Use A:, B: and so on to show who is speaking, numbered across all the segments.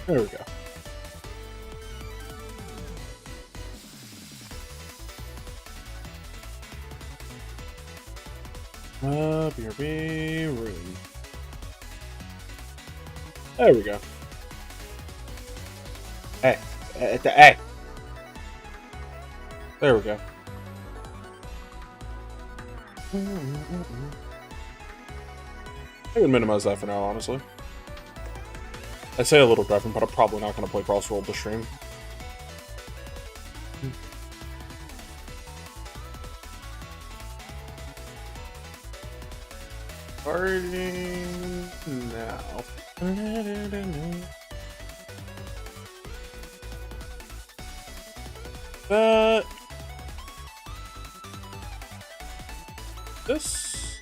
A: There we go. BRB room. There we go. Hey, hey. There we go. I can minimize that for now, honestly. I say a little graphic, but I'm probably not going to play Crossroad this stream. Starting now. But this.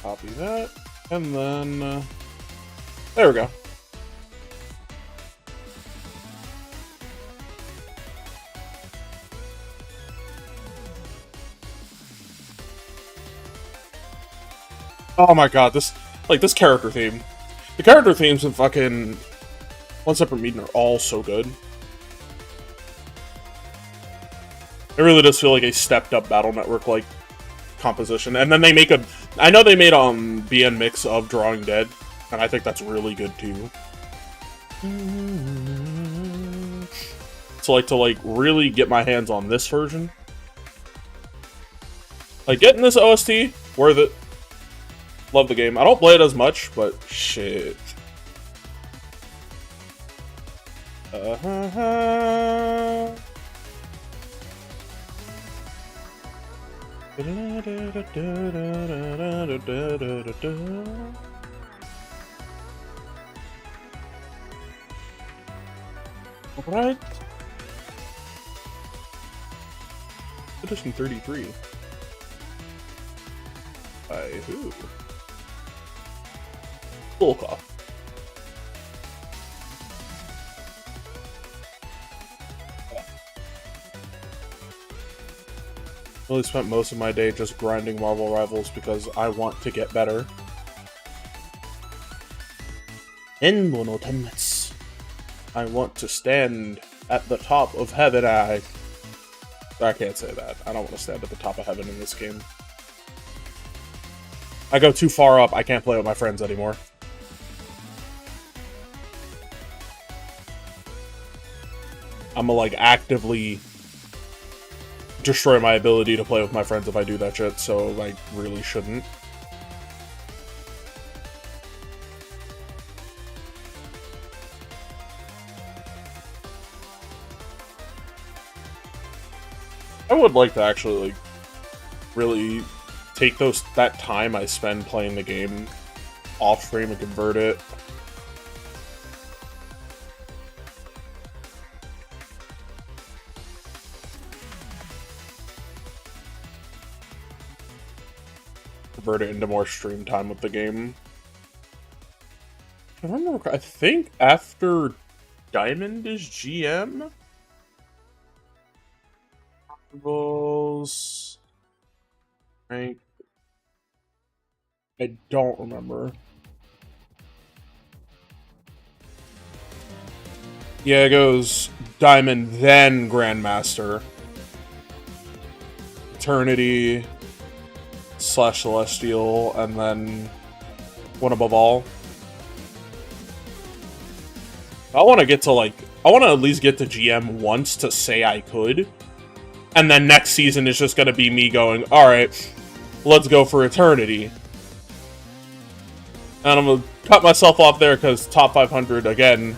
A: Copy that, and then there we go. Oh my god, this character theme. The character themes in fucking One Separate Meeting are all so good. It really does feel like a stepped up Battle Network like composition. And then they make I know they made BN mix of Drawing Dead, and I think that's really good too. So to really get my hands on this version. Like getting this OST, worth it. Love the game. I don't play it as much, but shit. Alright. Edition 33. By who? Volkov. I really spent most of my day just grinding Marvel Rivals because I want to get better. In 10 minutes, I want to stand at the top of heaven. I can't say that. I don't want to stand at the top of heaven in this game. I go too far up, I can't play with my friends anymore. I'm gonna actively destroy my ability to play with my friends if I do that shit, so I really shouldn't. I would like to actually really take that time I spend playing the game off stream and convert it. Convert it into more stream time with the game. I think after Diamond is GM? Rank. I don't remember. Yeah, it goes Diamond, then Grandmaster. Eternity / Celestial, and then One Above All. I want to get to I want to at least get to GM once to say I could. And then next season is just going to be me going, alright, let's go for Eternity. And I'm going to cut myself off there because top 500, again.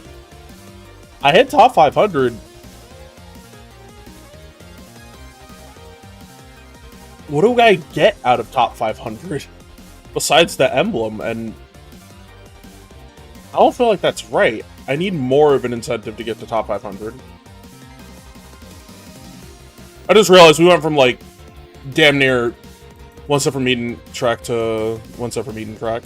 A: I hit top 500. What do I get out of top 500? Besides the emblem, and I don't feel like that's right. I need more of an incentive to get to top 500. I just realized we went from damn near One Step from Eden track to One Step from Eden track.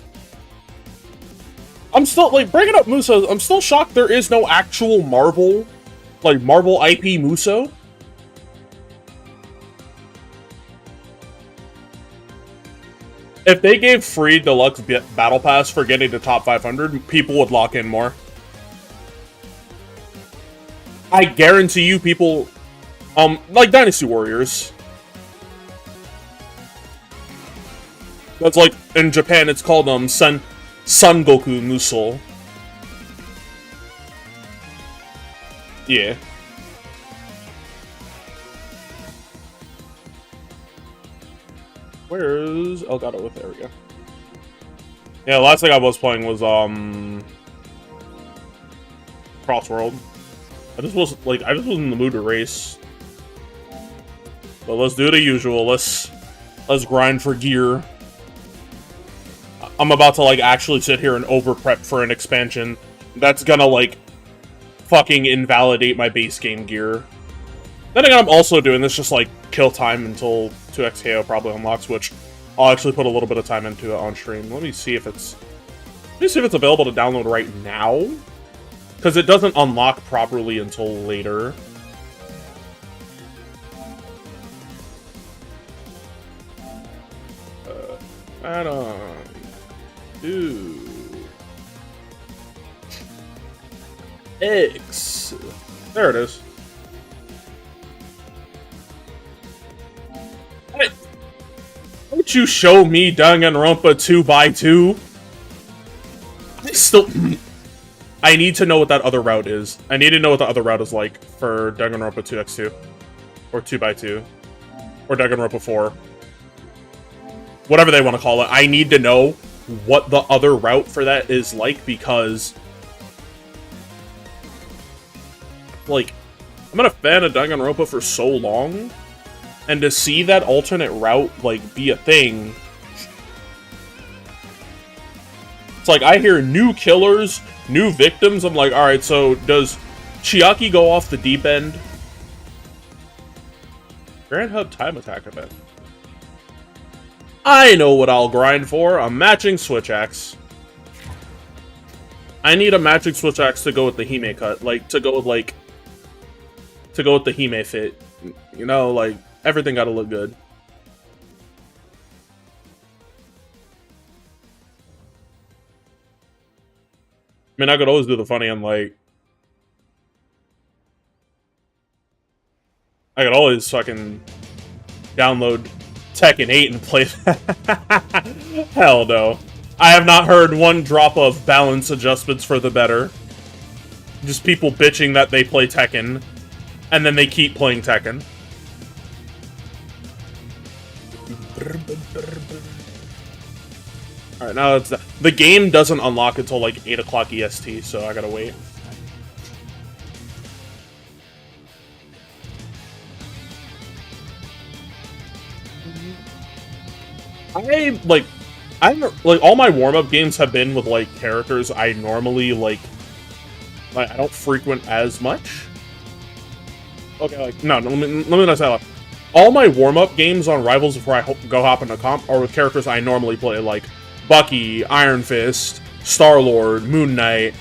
A: I'm still, bringing up Muso, I'm still shocked there is no actual Marvel, Marvel IP Muso. If they gave free deluxe battle pass for getting to top 500, people would lock in more. I guarantee you people, like Dynasty Warriors. That's like, in Japan, it's called, Son Goku Musou. Yeah. Where's Elgato with? There we go. Yeah, the last thing I was playing was, Crossworld. I just was in the mood to race. But let's do the usual. Let's grind for gear. I'm about to, like, actually sit here and over-prep for an expansion that's gonna, like, fucking invalidate my base game gear. Then again, I'm also doing this just, like, kill time until 2x KO probably unlocks, which I'll actually put a little bit of time into it on stream. Let me see if it's available to download right now. Because it doesn't unlock properly until later. I don't do X. There it is. Hey, don't you show me Danganronpa 2x2? I need to know what that other route is. I need to know what the other route is like for Danganronpa 2x2. Or 2x2. Or Danganronpa 4. Whatever they want to call it. I need to know what the other route for that is like, because, like, I've been a fan of Danganronpa for so long, and to see that alternate route, like, be a thing, it's like, I hear new killers, new victims, I'm like, alright, so does Chiaki go off the deep end? Grand Hub Time Attack event. I know what I'll grind for. A matching switch axe. I need a matching switch axe to go with the Hime cut. Like, to go with the Hime fit. You know, like, everything gotta look good. I mean, I could always do the funny and, like, I could always fucking download Tekken 8 and play that. Hell no. I have not heard one drop of balance adjustments for the better. Just people bitching that they play Tekken, and then they keep playing Tekken. Alright, now it's the game doesn't unlock until like 8 o'clock EST, so I gotta wait. All my warm-up games have been with, like, characters I normally, like, I don't frequent as much. Okay, like, no, let me not say that. All my warm-up games on Rivals before I go hop into comp are with characters I normally play, like Bucky, Iron Fist, Star-Lord, Moon Knight,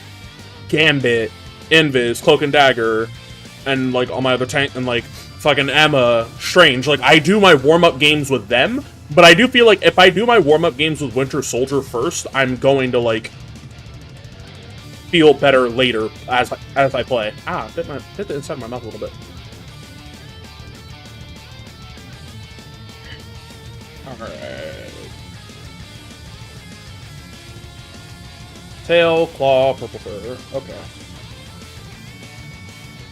A: Gambit, Invis, Cloak and Dagger, and, like, all my other tank, and, like, fucking Emma, Strange. Like, I do my warm-up games with them, but I do feel like if I do my warm-up games with Winter Soldier first, I'm going to, like, feel better later as I play. Ah, hit the inside of my mouth a little bit. Alright. Tail, claw, purple fur. Okay.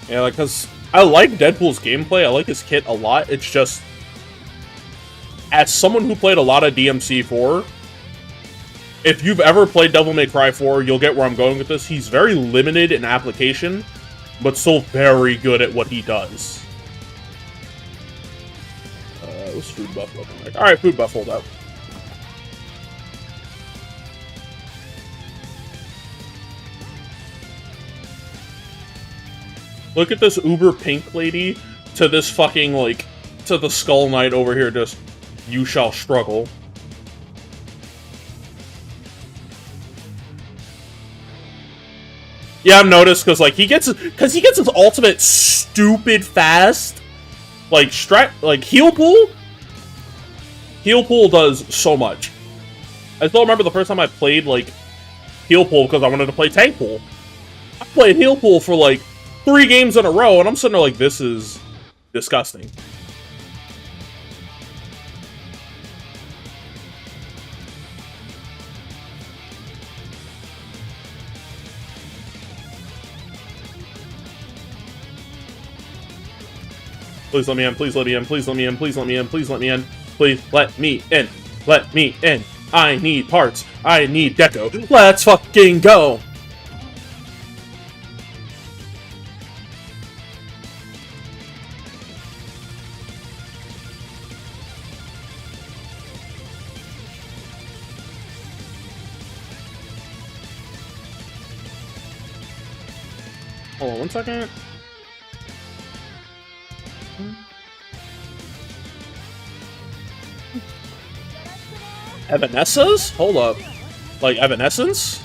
A: Yeah, like, because I like Deadpool's gameplay. I like his kit a lot. It's just, as someone who played a lot of DMC4, if you've ever played Devil May Cry 4, you'll get where I'm going with this. He's very limited in application, but still very good at what he does. What's food buff looking like? Alright, food buff, hold up. Look at this uber pink lady to this fucking, like, to the Skull Knight over here, just, you shall struggle. Yeah, I've noticed, because, like, he gets his ultimate stupid fast. Like, heal pool? Heal pool does so much. I still remember the first time I played, like, heal pool because I wanted to play tank pool. I played heal pool for, like, 3 games in a row, and I'm sitting there like, this is disgusting. Please let me in, please let me in, please let me in, please let me in, please let me in, please let me in, let me in. I need parts, I need deco. Let's fucking go! Hold on 1 second. Evanescence? Hold up. Like, Evanescence?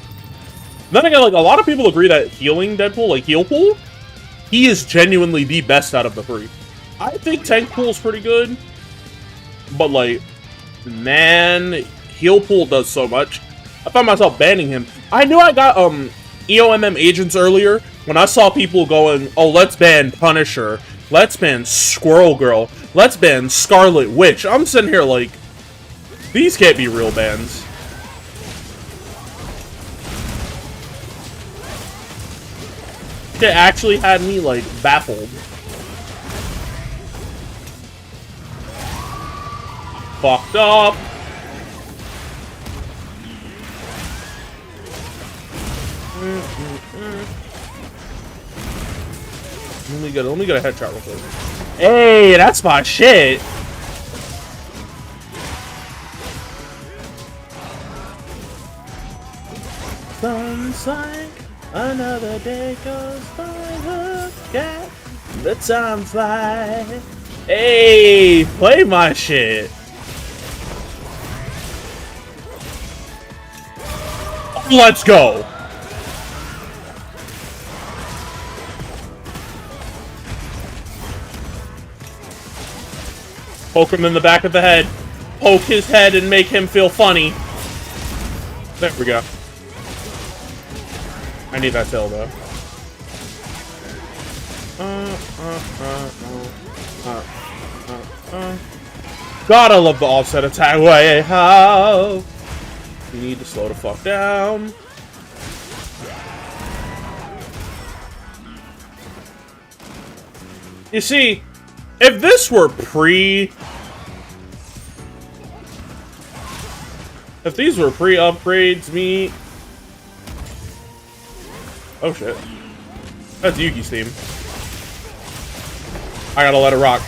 A: Then again, like, a lot of people agree that healing Deadpool, like, heal pool, he is genuinely the best out of the 3. I think tank pool is pretty good, but, like, man, heal pool does so much. I found myself banning him. I knew I got, EOMM agents earlier when I saw people going, oh, let's ban Punisher, let's ban Squirrel Girl, let's ban Scarlet Witch. I'm sitting here like, these can't be real bans. It actually had me, like, baffled. Fucked up. Let me get a headshot real quick. Hey, that's my shit. Sounds like another day goes by. Look at the time fly. Hey, play my shit. Let's go. Poke him in the back of the head. Poke his head and make him feel funny. There we go. I need that tail, though. God, I love the offset attack. Way how? You need to slow the fuck down. You see, if this were if these were pre-upgrades, me... Oh shit. That's Yugi's theme. I gotta let it rock.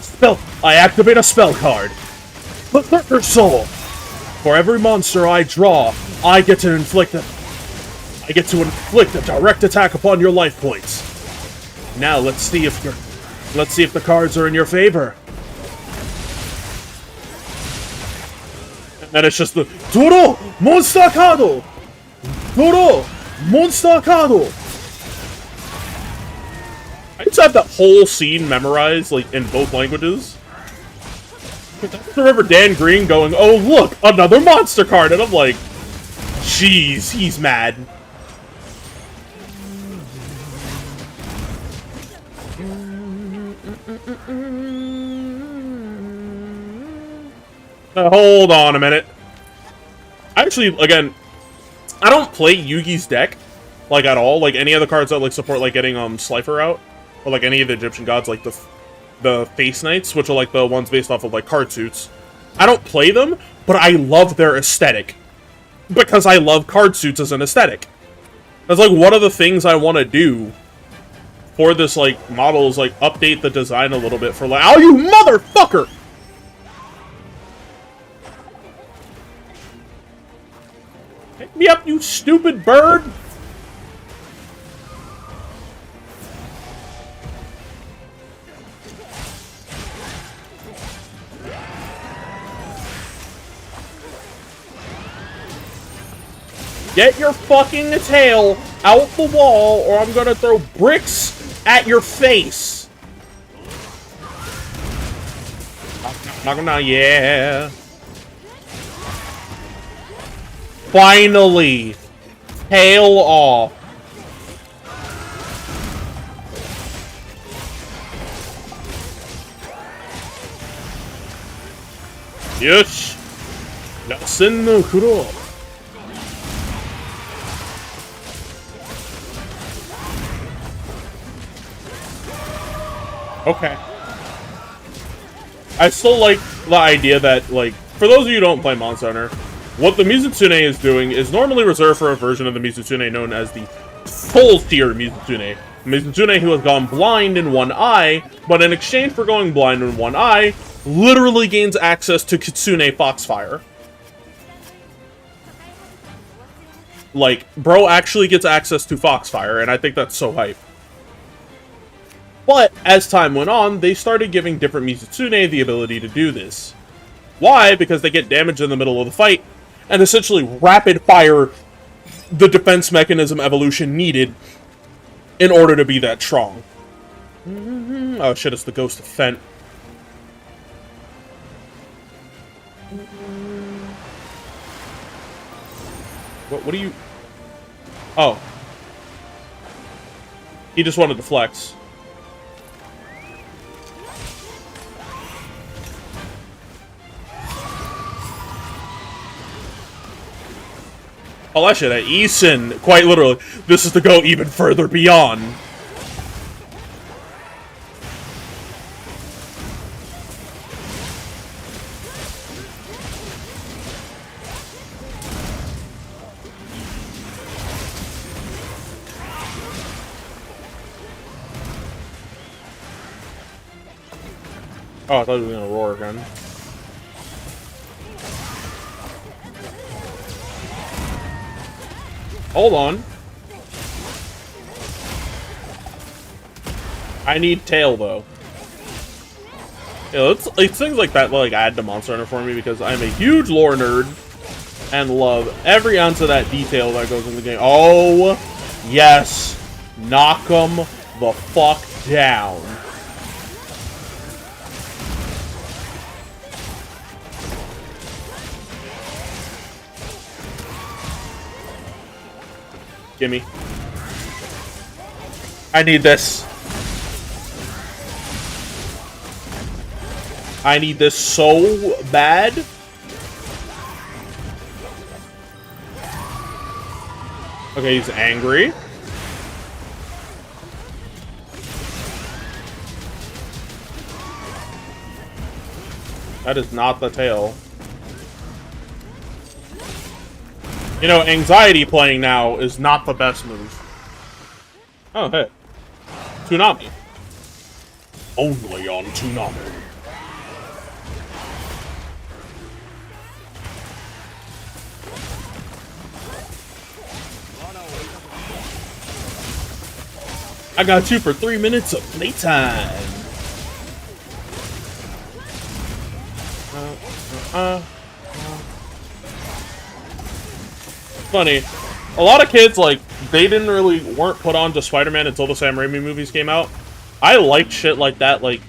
A: Spell. I activate a spell card. Berserker Soul. For every monster I draw, I get to inflict a direct attack upon your life points. Now let's see if the cards are in your favor. And then it's just the Doro Monster Card. Doro Monster Card. I just have that whole scene memorized, like, in both languages. I remember Dan Green going, "Oh look, another monster card," and I'm like, "Jeez, he's mad." Hold on a minute. Actually, again, I don't play Yugi's deck, like, at all. Like, any of the cards that, like, support, like, getting, Slifer out. Or, like, any of the Egyptian gods, like, the Face Knights, which are, like, the ones based off of, like, card suits. I don't play them, but I love their aesthetic. Because I love card suits as an aesthetic. That's, like, one of the things I want to do for this, like, model is, like, update the design a little bit for, like... Oh, you motherfucker! Pick me up, you stupid bird! Get your fucking tail out the wall, or I'm gonna throw bricks at your face. Not gonna, yeah. Finally! Hail off. Yes! Yasen no kuro. Okay. I still like the idea that, like, for those of you who don't play Monster Hunter, what the Mizutsune is doing is normally reserved for a version of the Mizutsune known as the full-tier Mizutsune. Mizutsune who has gone blind in one eye, but in exchange for going blind in one eye, literally gains access to Kitsune Foxfire. Like, bro actually gets access to Foxfire, and I think that's so hype. But, as time went on, they started giving different Mizutsune the ability to do this. Why? Because they get damaged in the middle of the fight, and essentially rapid fire the defense mechanism evolution needed in order to be that strong. Oh shit, it's the Ghost of Fent. What do you... Oh. He just wanted to flex. Oh, that shit at Eason. Quite literally. This is to go even further beyond. Oh, I thought he was gonna roar again. Hold on. I need tail though. Yeah, it's things like that like add to Monster Hunter for me because I'm a huge lore nerd and love every ounce of that detail that goes in the game. Oh, yes. Knock them the fuck down. Gimme. I need this. I need this so bad. Okay, he's angry. That is not the tail. You know, anxiety playing now is not the best move. Oh, hey. Toonami. Only on Toonami. I got you for 3 minutes of playtime. Funny. A lot of kids, like, they weren't put on to Spider-Man until the Sam Raimi movies came out. I liked shit like that, like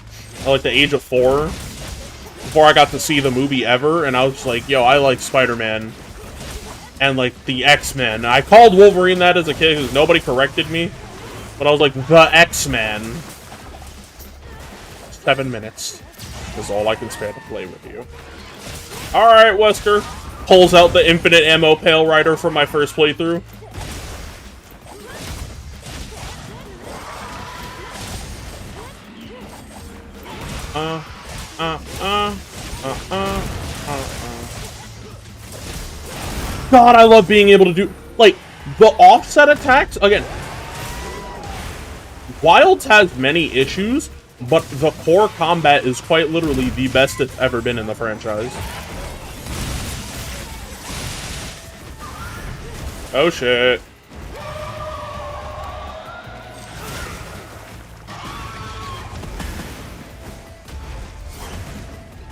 A: the age of 4. Before I got to see the movie ever, and I was like, yo, I like Spider-Man. And, like, the X-Men. I called Wolverine that as a kid because nobody corrected me. But I was like, the X-Men. 7 minutes is all I can spare to play with you. Alright, Wesker. Pulls out the infinite ammo Pale Rider from my first playthrough. God, I love being able to do, like, the offset attacks. Again, Wilds has many issues, but the core combat is quite literally the best it's ever been in the franchise. Oh shit.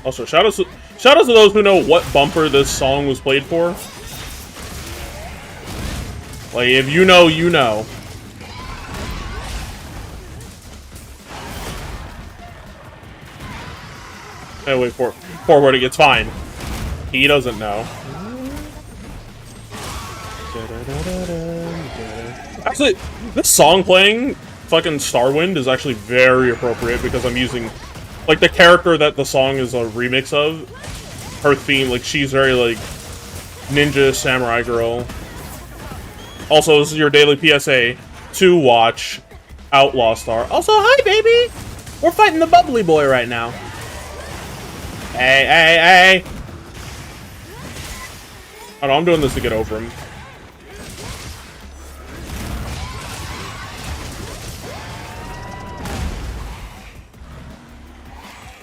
A: Also, shout outs to those who know what bumper this song was played for. Like, if you know, you know. Hey, wait, forwarding, it's fine. He doesn't know. Actually, this song playing, fucking Starwind, is actually very appropriate because I'm using, like, the character that the song is a remix of, her theme, like, she's very, like, ninja samurai girl. Also, this is your daily PSA to watch Outlaw Star. Also, hi, baby! We're fighting the bubbly boy right now. Hey, hey, hey! I know, I'm doing this to get over him.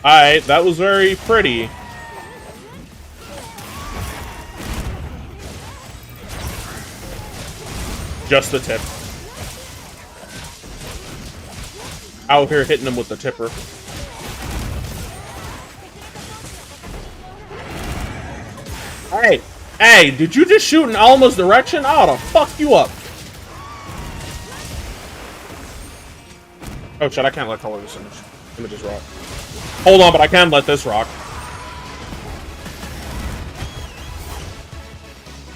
A: Alright, that was very pretty. Just the tip. Out here hitting him with the tipper. Hey! Hey, did you just shoot in Alma's direction? I oughta fuck you up. Oh shit, I can't let color this image. Images rock. Hold on, but I can let this rock.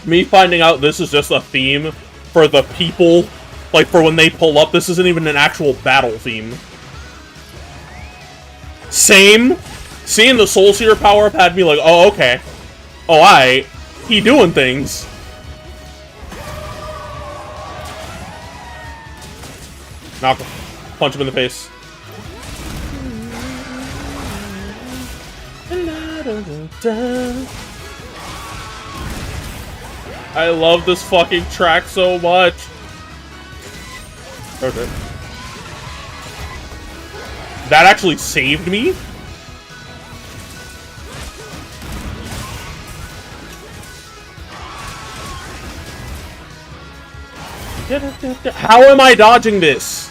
A: Me finding out this is just a theme for the people, like for when they pull up, this isn't even an actual battle theme. Same. Seeing the Soul Seer power up had me like, oh, okay. Oh, alright. He doing things. Knock him. Punch him in the face. I love this fucking track so much. Okay. That actually saved me. How am I dodging this?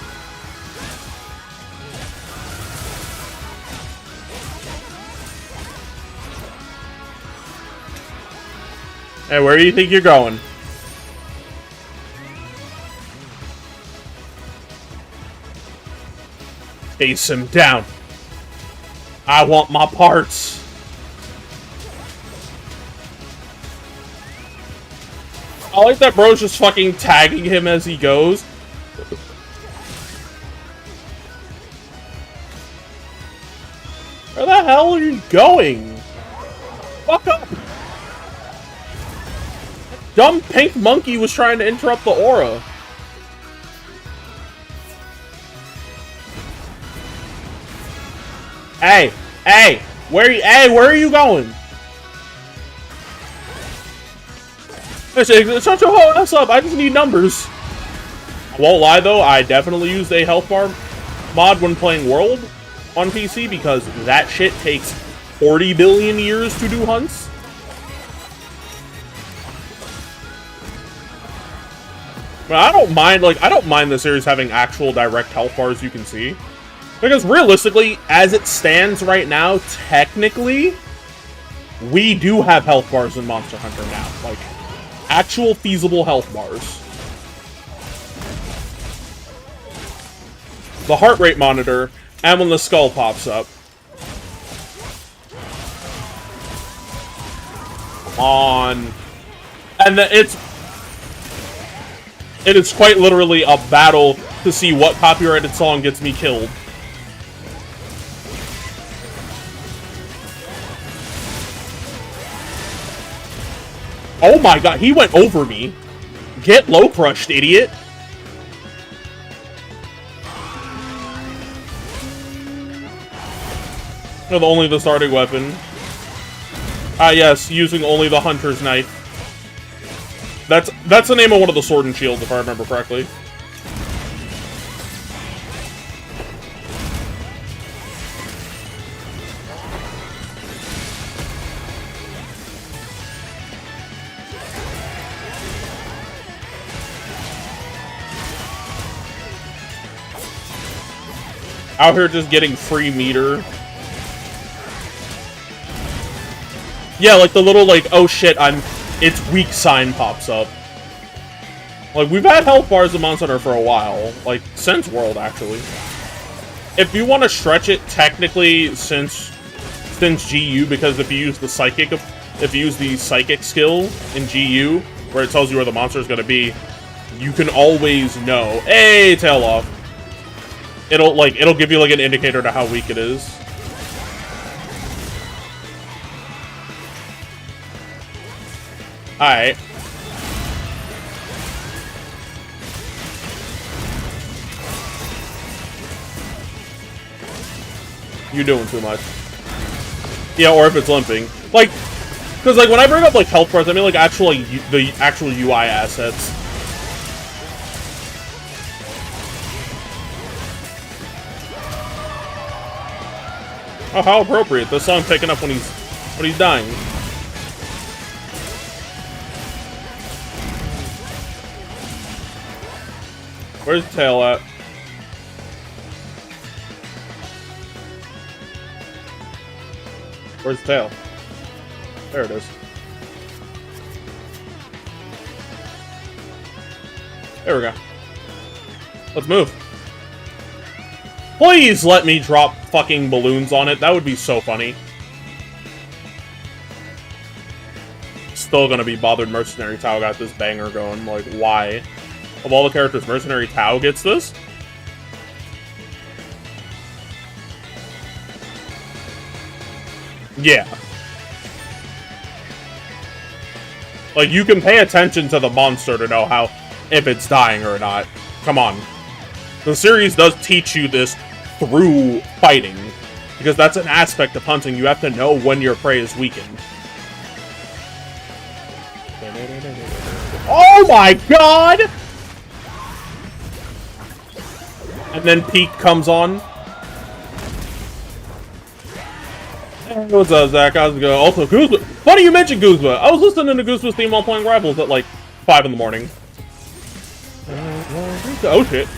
A: Hey, where do you think you're going? Chase him down. I want my parts. I like that bro's just fucking tagging him as he goes. Where the hell are you going? Fuck up! Dumb pink monkey was trying to interrupt the aura. Hey! Hey! Where are you going? It's not your whole ass up, I just need numbers. I won't lie though, I definitely used a health bar mod when playing World on PC because that shit takes 40 billion years to do hunts. But I don't mind the series having actual direct health bars you can see. Because realistically, as it stands right now, technically, we do have health bars in Monster Hunter now. Like, actual feasible health bars. The heart rate monitor, and when the skull pops up. Come on. And it is quite literally a battle to see what copyrighted song gets me killed. Oh my god, he went over me. Get low crushed, idiot. No, only the starting weapon. Ah, yes, using only the hunter's knife. That's the name of one of the sword and shields, if I remember correctly. Out here just getting free meter. Yeah, like the little, like, oh shit, it's weak sign pops up. Like, we've had health bars in Monster Hunter for a while. Like, since World, actually. If you want to stretch it, technically, since instance GU, because if you use the psychic skill in GU, where it tells you where the monster is going to be, you can always know. Hey, tail off. It'll give you like an indicator to how weak it is. Alright. You're doing too much. Yeah, or if it's limping. Like, because like when I bring up like health bars, I mean like the actual UI assets. Oh, how appropriate! This song picking up when he's dying. Where's the tail at? Where's the tail? There it is. There we go. Let's move. Please let me drop fucking balloons on it. That would be so funny. Still gonna be bothered Mercenary Tao got this banger going. Like, why? Of all the characters, Mercenary Tao gets this? Yeah. Like, you can pay attention to the monster to know how, if it's dying or not. Come on. The series does teach you this through fighting, because that's an aspect of hunting. You have to know when your prey is weakened. Oh my god! And then Peak comes on. Hey, what's up, Zach? How's it going? Also, Goosebumps. Funny you mentioned Goosebumps. I was listening to Goosebumps theme while playing Rivals at like 5 in the morning. Oh shit.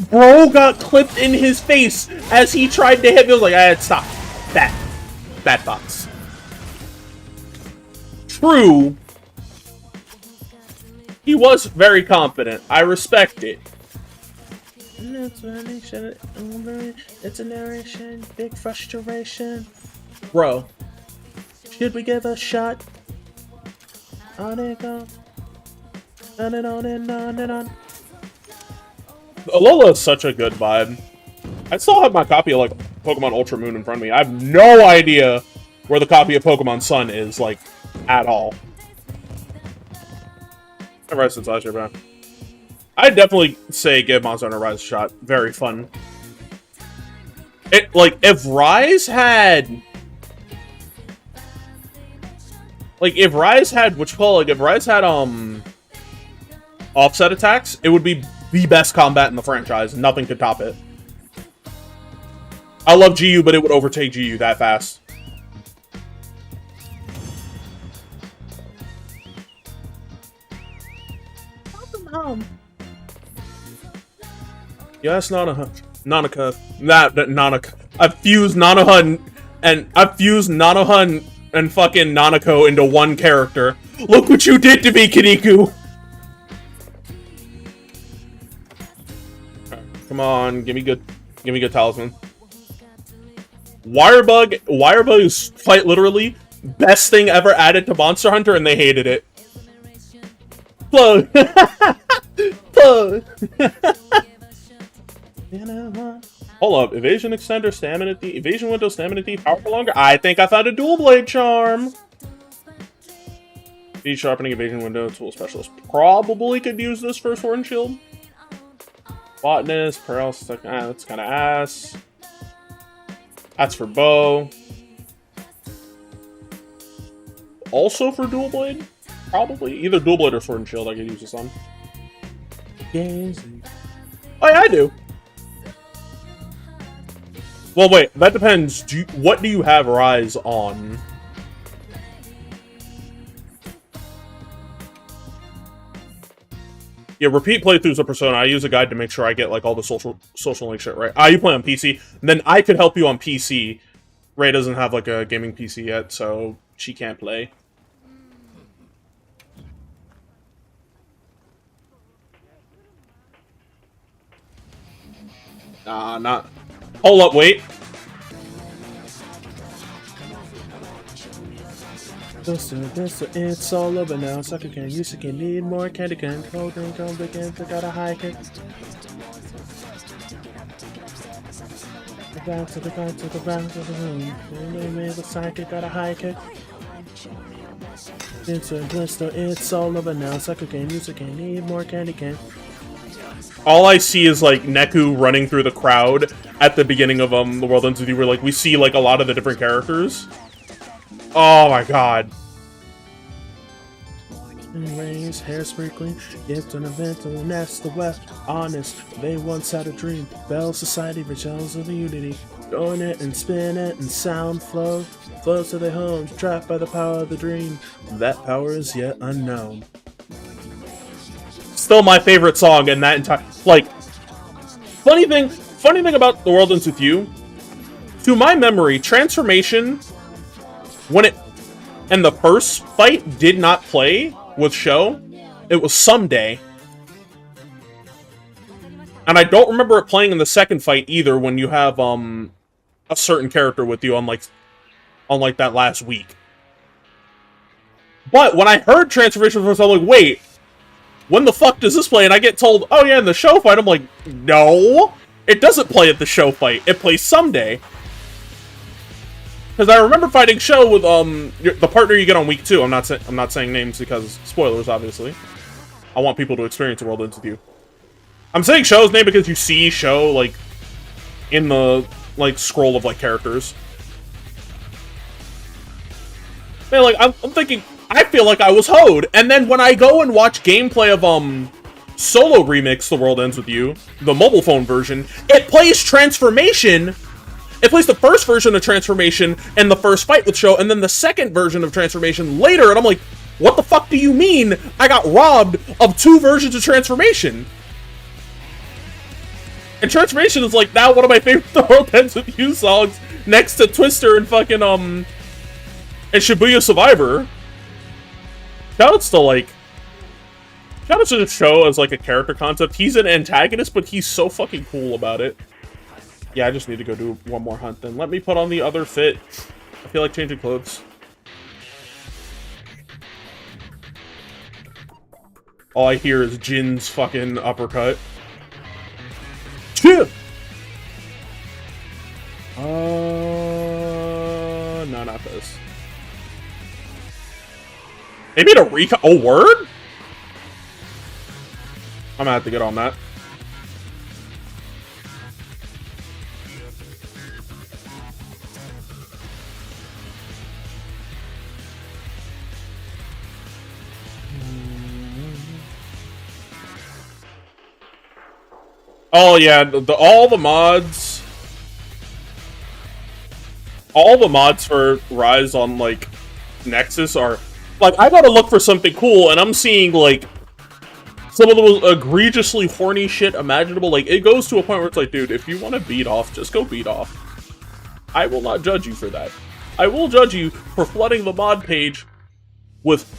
A: Bro got clipped in his face as he tried to hit me. I was like, stop. That box. True. He was very confident. I respect it. It's a narration, big frustration. Bro, should we give a shot? On it go. On and on and on and on. Alola is such a good vibe. I still have my copy of like Pokemon Ultra Moon in front of me. I have no idea where the copy of Pokemon Sun is, like, at all. Rise since last year, man. I'd definitely say give Monster Hunter Rise a shot. Very fun. It, like, if Rise had... Like, if Rise had, offset attacks, it would be the best combat in the franchise. Nothing could top it. I love GU, but it would overtake GU that fast. Yes, Nanaka. I've fused Nanoha and fucking Nanako into one character. Look what you did to me, Kiniku! Come on, give me good talisman. Wirebug's quite literally best thing ever added to Monster Hunter, and they hated it. Plug. Plug. Hold up, evasion extender, stamina D, evasion window, stamina D, power for longer. I think I found a dual blade charm. Speed sharpening, evasion window, tool specialist. Probably could use this for Sword and Shield. Botanist, paralysis, that's kind of ass. That's for bow. Also for dual blade? Probably. Either dual blade or Sword and Shield I could use this on. Oh yeah, I do. Well, wait, that depends. What do you have Rise on? Yeah, repeat playthroughs of Persona. I use a guide to make sure I get like all the social link shit right. You play on PC. Then I could help you on PC. Ray doesn't have like a gaming PC yet, so she can't play. Not. Hold up, wait. It's all over now. Sucker can use it, can need more candy can. Cold drink, don't begin to got a high kick. Back to the back to the back to the room. The psychic got a high kick. It's a blister, it's all over now. Sucker can use it, can need more candy can. All I see is like Neku running through the crowd at the beginning of the World Ends With You, where like we see like a lot of the different characters. Oh my god. Rays, hair sprinkling, gift an event to the nest, the west, honest. They once had a dream. Bell Society, rich elves of the unity. Join it and spin it and sound flow. Flows to their homes, trapped by the power of the dream. That power is yet unknown. Still my favorite song in that entire, like, funny thing about The World Ends With You, to my memory, Transformation, when it, and the first fight did not play with Show. It was Someday. And I don't remember it playing in the second fight either, when you have, a certain character with you on like that last week. But when I heard Transformation first, I'm like, wait, when the fuck does this play? And I get told, oh yeah, in the show fight. I'm like, no, it doesn't play at the show fight. It plays Someday. Because I remember fighting Show with the partner you get on week 2. I'm not saying names because spoilers, obviously. I want people to experience the World Ends With You. I'm saying Show's name because you see Show like in the like scroll of like characters. Man, like I'm thinking, I feel like I was hoed, and then when I go and watch gameplay of Solo Remix The World Ends With You, the mobile phone version, it plays Transformation. It plays the first version of Transformation and the first fight with Show, and then the second version of Transformation later, and I'm like, what the fuck do you mean I got robbed of 2 versions of Transformation? And Transformation is like now one of my favorite The World Ends With You songs, next to Twister and fucking and Shibuya Survivor. Shoutouts to the Show as like a character concept. He's an antagonist, but he's so fucking cool about it. Yeah, I just need to go do one more hunt then. Let me put on the other fit. I feel like changing clothes. All I hear is Jin's fucking uppercut. Chill! No, not this. Maybe to recon. Oh, word? I'm gonna have to get on that. Oh yeah, all the mods for Rise on like Nexus are like, I gotta look for something cool, and I'm seeing like some of the most egregiously horny shit imaginable. Like, it goes to a point where it's like, dude, if you want to beat off, just go beat off. I will not judge you for that. I will judge you for flooding the mod page with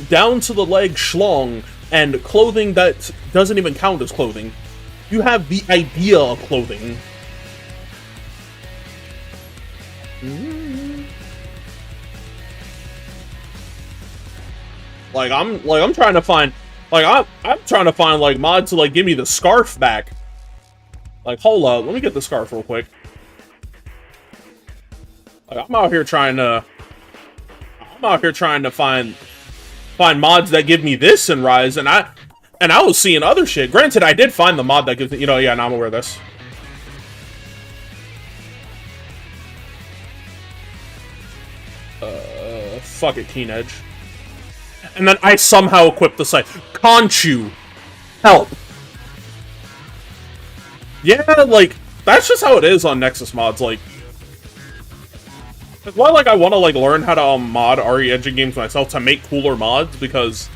A: down to the leg schlong and clothing that doesn't even count as clothing. You have the idea of clothing. Like I'm trying to find like mods to like give me the scarf back. Like, hold up, let me get the scarf real quick. Like, I'm out here trying to find mods that give me this in Rise, and I was seeing other shit. Granted, I did find the mod that gives me, yeah, now I'm aware of this. Fuck it, Keen Edge. And then I somehow equipped the site. Conchu. Help. Yeah, like, that's just how it is on Nexus mods, like. That's why, like, I want to, like, learn how to mod RE engine games myself to make cooler mods, because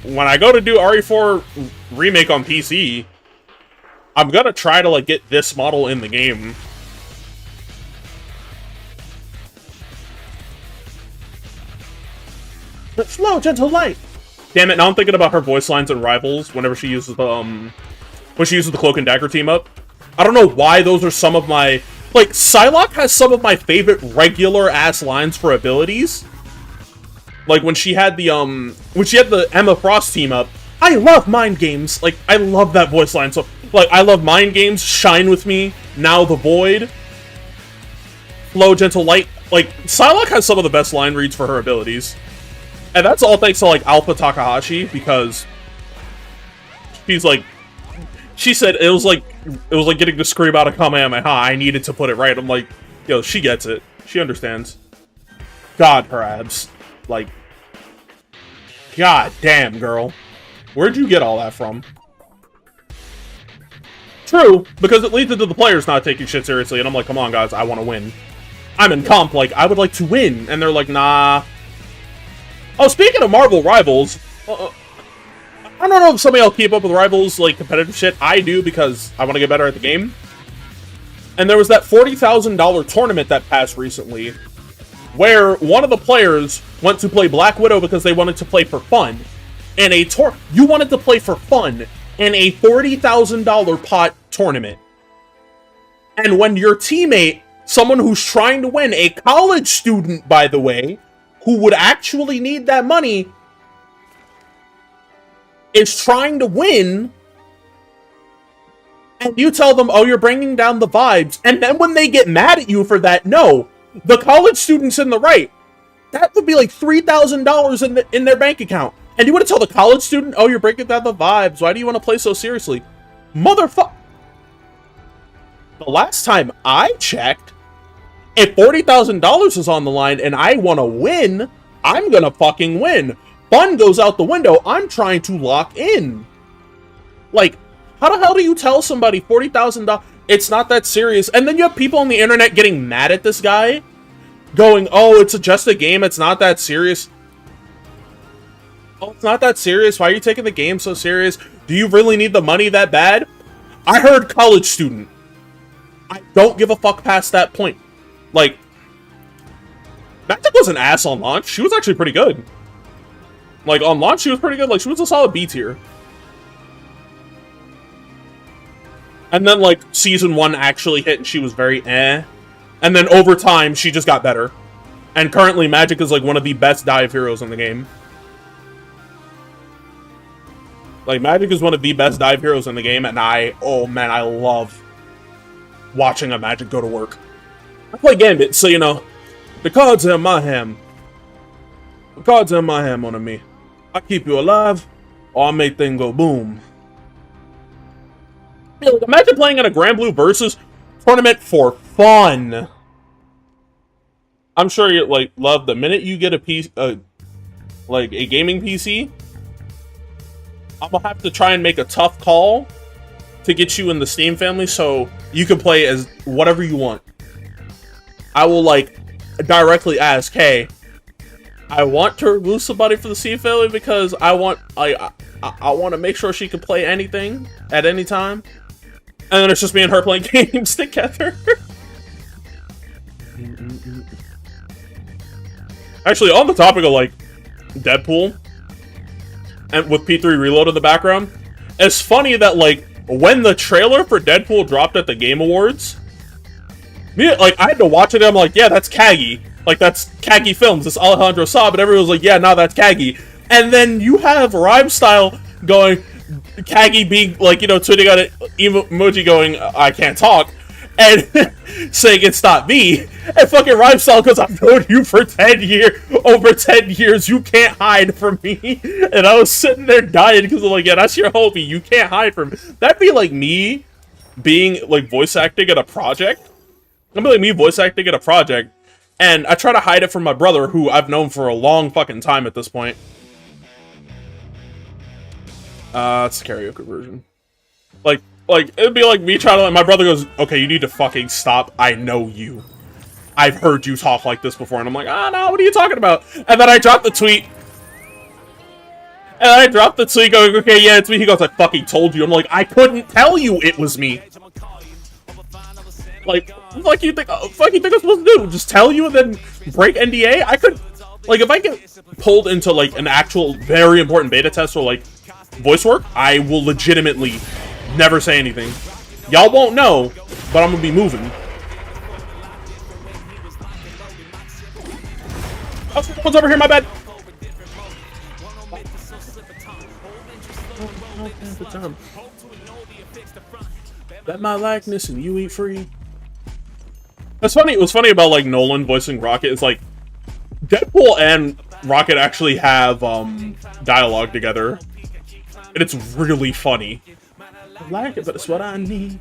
A: when I go to do RE4 Remake on PC, I'm gonna try to, like, get this model in the game. Slow, gentle light. Damn it! Now I'm thinking about her voice lines in Rivals whenever she uses the Cloak and Dagger team up. I don't know why those are some of my, like, Psylocke has some of my favorite regular ass lines for abilities, Like when she had the Emma Frost team up. I love mind games. Like I love that voice line. So like I love mind games. Shine with me. Now the void. Flow gentle light. Like Psylocke has some of the best line reads for her abilities, and that's all thanks to like Alpha Takahashi, because she's like, she said it was like getting to scream out a Kamehameha. I needed to put it right. I'm like, yo, she gets it. She understands. God, her abs. Like, god damn, girl. Where'd you get all that from? True, because it leads into the players not taking shit seriously, and I'm like, come on, guys, I want to win. I'm in comp, like, I would like to win, and they're like, nah. Oh, speaking of Marvel Rivals, I don't know if somebody will keep up with Rivals, like, competitive shit. I do, because I want to get better at the game. And there was that $40,000 tournament that passed recently, where one of the players went to play Black Widow because they wanted to play for fun. And you wanted to play for fun in a $40,000 pot tournament. And when your teammate, someone who's trying to win, a college student, by the way, who would actually need that money, is trying to win, and you tell them, oh, you're bringing down the vibes, and then when they get mad at you for that, no, the college student's in the right. That would be like $3,000 in their bank account. And you want to tell the college student, oh, you're breaking down the vibes. Why do you want to play so seriously? Motherfucker. The last time I checked, if $40,000 is on the line and I want to win, I'm going to fucking win. Fun goes out the window. I'm trying to lock in. Like, how the hell do you tell somebody $40,000? It's not that serious. And then you have people on the internet getting mad at this guy, going, oh, it's just a game. It's not that serious. Oh, it's not that serious. Why are you taking the game so serious? Do you really need the money that bad? I heard college student. I don't give a fuck past that point. Like, Magic was an ass on launch. She was actually pretty good. Like, on launch, she was pretty good. Like, she was a solid B tier. And then, like, Season 1 actually hit, and she was very eh. And then, over time, she just got better. And currently, Magic is, like, one of the best dive heroes in the game. Like, Magic is one of the best dive heroes in the game, and oh man, I love watching a Magic go to work. I play Gambit, so, you know, the cards are in my hand. The cards are in my hand, mon ami. I keep you alive, or I make things go boom. Yeah, like, imagine playing in a Grand Blue Versus tournament for fun. I'm sure you, like, love the minute you get a piece, like, a gaming PC, I'm gonna have to try and make a tough call to get you in the Steam family so you can play as whatever you want. I will, like, directly ask, hey, I want to remove somebody from the Steam family because I want to make sure she can play anything at any time. And then it's just me and her playing games together. Actually, on the topic of, like, Deadpool, and with P3 Reload in the background, it's funny that, like, when the trailer for Deadpool dropped at the Game Awards, like, I had to watch it, and I'm like, yeah, that's Kagi. Like, that's Kagi Films, it's Alejandro Saab, and everyone was like, yeah, no, that's Kagi. And then you have Rhyme Style going, Kagi being, like, you know, tweeting on it, emoji going, I can't talk, and saying it's not me, and fucking Rhyme Style goes, I've known you for 10 years, over 10 years, you can't hide from me. And I was sitting there dying, because I'm like, yeah, that's your homie, you can't hide from me. That'd be like me being, like, voice acting at a project. That'd be like me voice acting at a project, and I try to hide it from my brother, who I've known for a long fucking time at this point. It's the karaoke version. Like, it'd be like me trying to, my brother goes, okay, you need to fucking stop. I know you. I've heard you talk like this before. And I'm like, ah, no, what are you talking about? And then I dropped the tweet. And I dropped the tweet going, okay, yeah, it's me. He goes, I fucking told you. I'm like, I couldn't tell you it was me. Like you think I'm supposed to do? Just tell you and then break NDA? I could, like, if I get pulled into, like, an actual very important beta test or, like, voice work, I will legitimately never say anything. Y'all won't know, but I'm gonna be moving. Oh, someone's over here, my bad. Bet my likeness and you eat free. That's funny. It was funny about like Nolan voicing Rocket. It's like Deadpool and Rocket actually have dialogue together, and it's really funny. I like it, but it's what I need.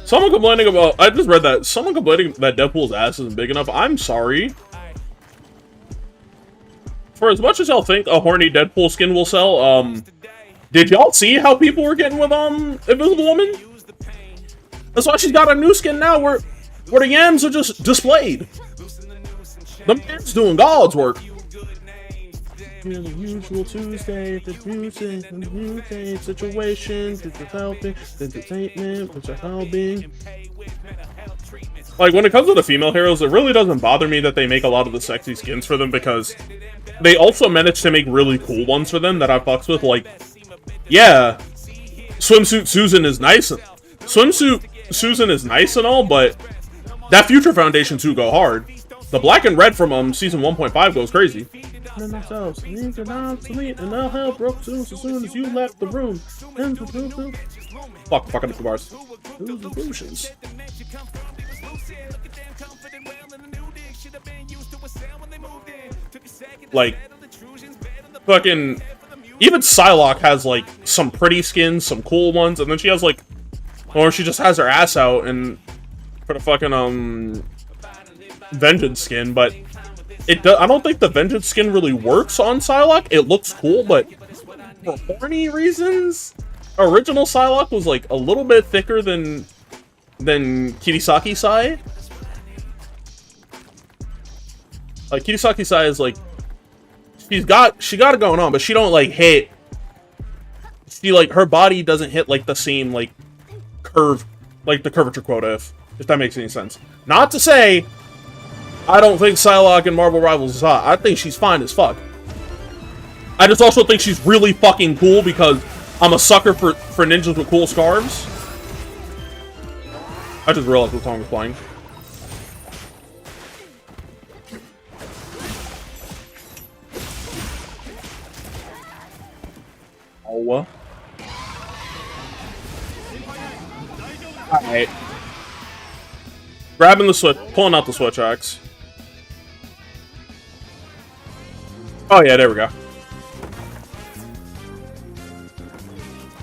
A: Someone complaining about... I just read that. Someone complaining that Deadpool's ass isn't big enough. I'm sorry. For as much as y'all think a horny Deadpool skin will sell, did y'all see how people were getting with, Invisible Woman? That's why she's got a new skin now where the yams are just displayed. The man's doing God's work. The usual Tuesday, the music, the mutate situation, the helping, the entertainment, which are helping. Like, when it comes to the female heroes, it really doesn't bother me that they make a lot of the sexy skins for them, because they also manage to make really cool ones for them that I fucks with. Like, yeah, Swimsuit Susan is nice. Swimsuit Susan is nice and all, but that Future Foundation 2 go hard. The black and red from season 1.5 goes crazy. And hell broke as soon as you left the room. Fuck up the bars. Like, fucking, even Psylocke has like some pretty skins, some cool ones, and then she has like, or she just has her ass out and for the fucking Vengeance skin, but I don't think the Vengeance skin really works on Psylocke. It looks cool, but for horny reasons, original Psylocke was like a little bit thicker than Kirisaki Sai. Like, Kirisaki Sai is like, she got it going on, but she don't like hit. She like, her body doesn't hit like the same like curve, like the curvature quota, if that makes any sense. Not to say I don't think Psylocke in Marvel Rivals is hot. I think she's fine as fuck. I just also think she's really fucking cool because I'm a sucker for ninjas with cool scarves. I just realized what song was playing. Oh. Alright. Grabbing the switch, pulling out the switch axe. Oh yeah, there we go.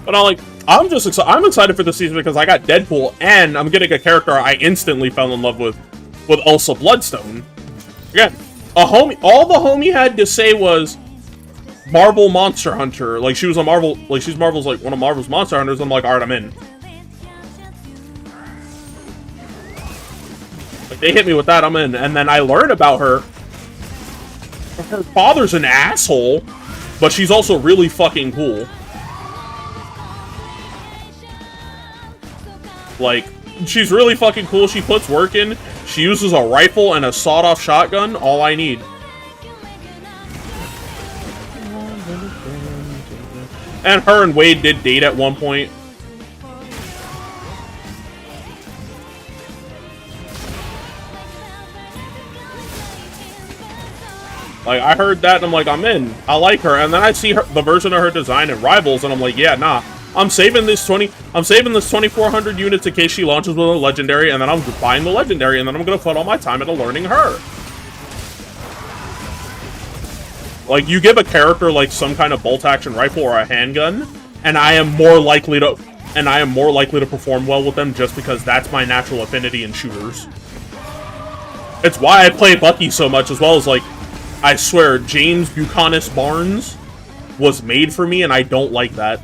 A: But I'm just excited. I'm excited for the season because I got Deadpool and I'm getting a character I instantly fell in love with Elsa Bloodstone. Again, all the homie had to say was Marvel Monster Hunter. Like, she was a Marvel, like, she's Marvel's, like, one of Marvel's Monster Hunters. I'm like, alright, I'm in. Like, they hit me with that, I'm in. And then I learned about her. Her father's an asshole, but she's also really fucking cool. Like, she's really fucking cool. She puts work in. She uses a rifle and a sawed-off shotgun. All I need. And her and Wade did date at one point. Like, I heard that and I'm like, I'm in. I like her. And then I see the version of her design in Rivals and I'm like, yeah, nah. I'm saving this 2400 units in case she launches with a legendary, and then I'm buying the legendary, and then I'm gonna put all my time into learning her. Like, you give a character like some kind of bolt action rifle or a handgun, and I am more likely to perform well with them just because that's my natural affinity in shooters. It's why I play Bucky so much, as well as, like, I swear, James Buchanan Barnes was made for me, and I don't like that.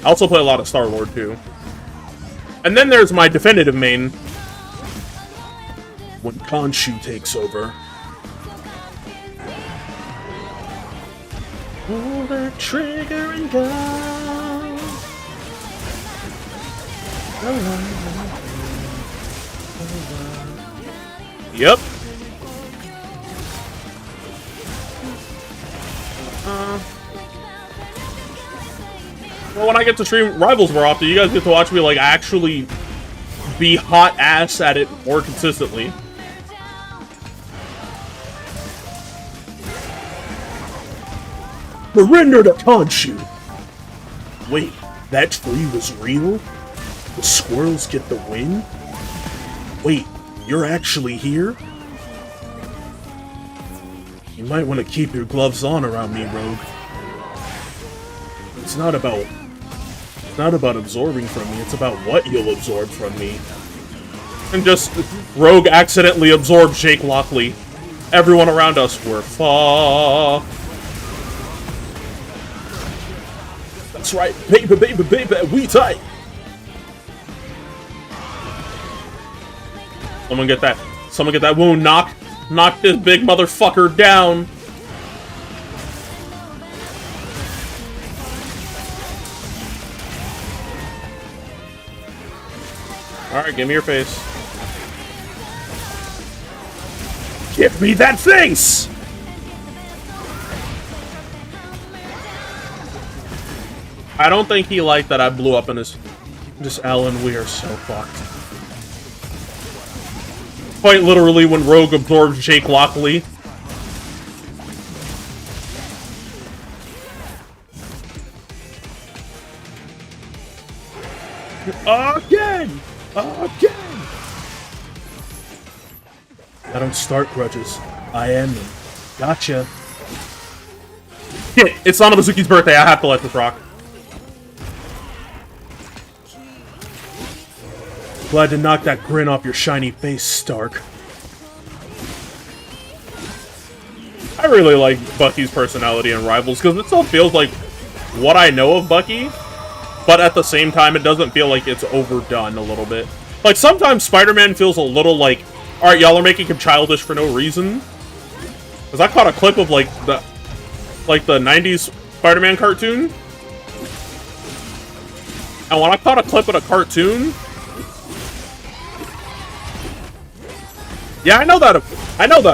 A: I also play a lot of Star-Lord, too. And then there's my definitive main. When Khonshu takes over. Pull the trigger and go. Yep. Well, when I get to stream Rivals more often, you guys get to watch me, like, actually be hot ass at it more consistently. Surrender to Khonshu! Wait, that tree was real? The squirrels get the win? Wait, you're actually here? You might want to keep your gloves on around me, Rogue. It's not about absorbing from me, it's about what you'll absorb from me. And just, Rogue accidentally absorbed Jake Lockley. Everyone around us were fucked. That's right, baby, baby, baby, we tight! Someone get that wound. Knock this big motherfucker down. Alright, give me your face. Give me that face! I don't think he liked that I blew up in his... Just Alan, we are so fucked. Quite literally when Rogue absorbs Jake Lockley. Again! Again! I don't start grudges. I end them. Gotcha. Shit, it's Nanabazuki's birthday. I have to let this rock. Glad to knock that grin off your shiny face, Stark. I really like Bucky's personality in Rivals, because it still feels like what I know of Bucky, but at the same time, it doesn't feel like it's overdone a little bit. Like, sometimes Spider-Man feels a little like, alright, y'all are making him childish for no reason. Because I caught a clip of, like, the 90s Spider-Man cartoon. And when I caught a clip of a cartoon... Yeah, I know that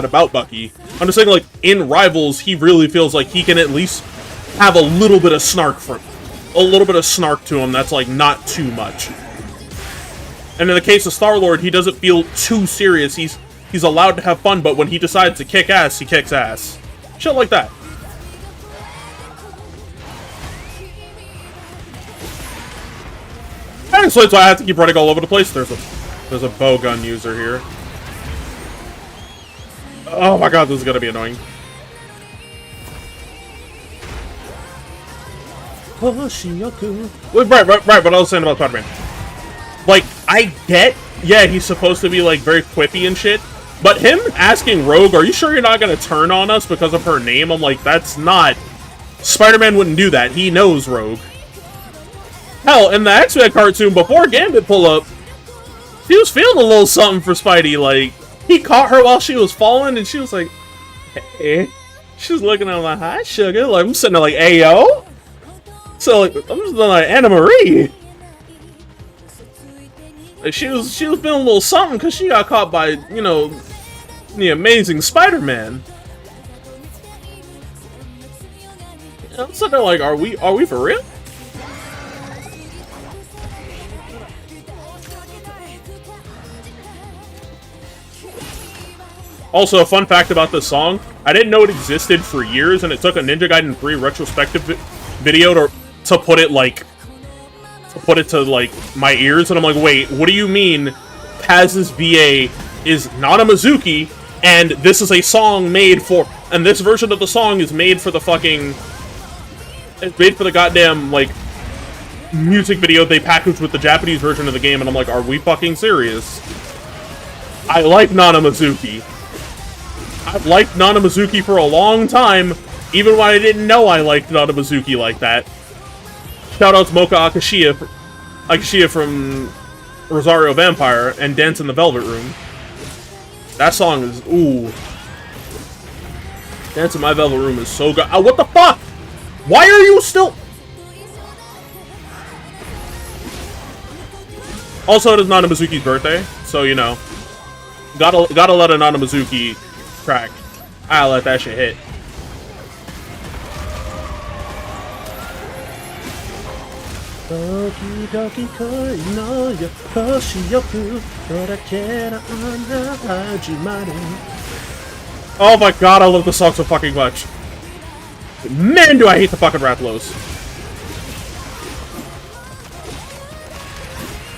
A: about Bucky. I'm just saying, like, in Rivals, he really feels like he can at least have a little bit of snark to him that's, like, not too much. And in the case of Star-Lord, he doesn't feel too serious. He's allowed to have fun, but when he decides to kick ass, he kicks ass. Shit like that. And so that's why I have to keep running all over the place. There's a bow gun user here. Oh my god, this is gonna be annoying. Right, what I was saying about Spider-Man. Like, I get, yeah, he's supposed to be, like, very quippy and shit, but him asking Rogue, are you sure you're not gonna turn on us because of her name? I'm like, that's not... Spider-Man wouldn't do that. He knows Rogue. Hell, in the X-Men cartoon, before Gambit pull up, he was feeling a little something for Spidey, like... He caught her while she was falling, and she was like, hey. She was looking at him like, hi, sugar. Like, I'm sitting there like, ayo. So, like, I'm just like, Anna Marie. Like, she was feeling a little something because she got caught by, you know, the amazing Spider-Man. I'm sitting there like, are we for real? Also, a fun fact about this song, I didn't know it existed for years, and it took a Ninja Gaiden 3 retrospective video to put it, like, to, like, my ears, and I'm like, wait, what do you mean Kaz's VA is not a Mizuki, and this is a song made for, and this version of the song is made for the fucking, it's made for the goddamn, like, music video they packaged with the Japanese version of the game, and I'm like, are we fucking serious? I like Nana Mizuki. I've liked Nana Mizuki for a long time, even when I didn't know I liked Nana Mizuki like that. Shout out to Mocha Akashiya from Rosario Vampire and Dance in the Velvet Room. That song is, ooh. Dance in my Velvet Room is so good. What the fuck? Why are you still... Also, it is Nana Mizuki's birthday, so, you know. Gotta let a Nana Mizuki crack. I'll let that shit hit. Oh my god, I love the song so fucking much. Man, do I hate the fucking Rathalos.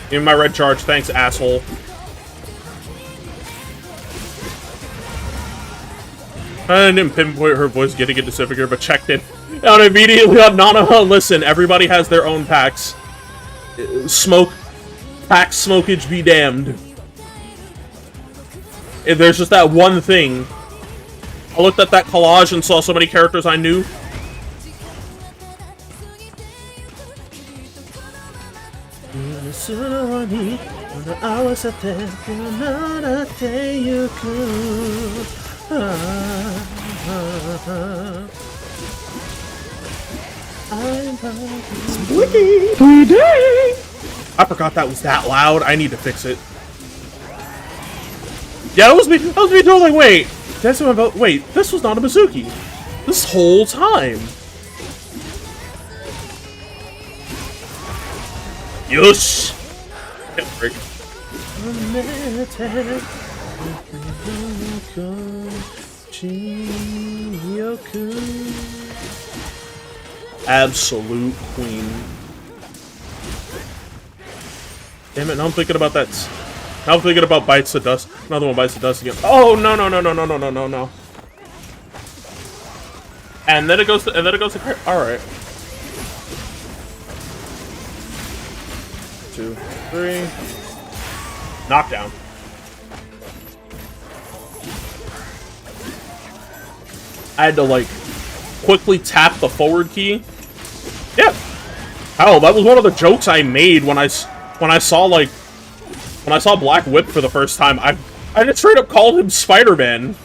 A: Give me my red charge, thanks, asshole. I didn't pinpoint her voice getting into Civic, but checked it out immediately on Nana. Listen, everybody has their own packs. Pack smokage be damned. If there's just that one thing. I looked at that collage and saw so many characters I knew. I forgot that was that loud. I need to fix it. Yeah, that was me doing like, wait, that's what about. Wait, this was not a Mizuki this whole time. Yush. Absolute queen. Damn it, now I'm thinking about that. Now I'm thinking about Bites the Dust. Another one Bites the Dust again. Oh, no. And then it goes to, alright. 2, 3. Knockdown. I had to, like, quickly tap the forward key. Yeah. Hell, that was one of the jokes I made when I saw Black Whip for the first time. I just straight up called him Spider-Man.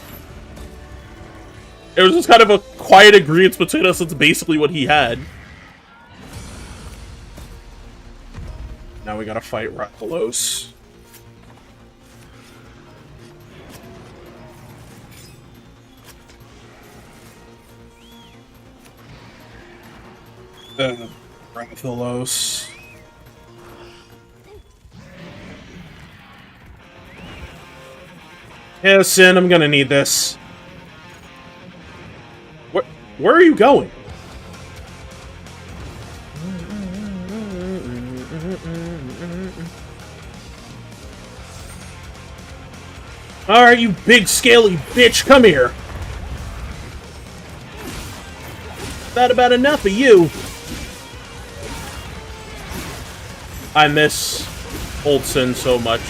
A: It was just kind of a quiet agreement between us. That's basically what he had. Now we gotta fight Rathalos. Rathalos. Yeah, Sin, I'm gonna need this. Where are you going? Alright, you big scaly bitch, come here. That about enough of you. I miss Old Sin so much.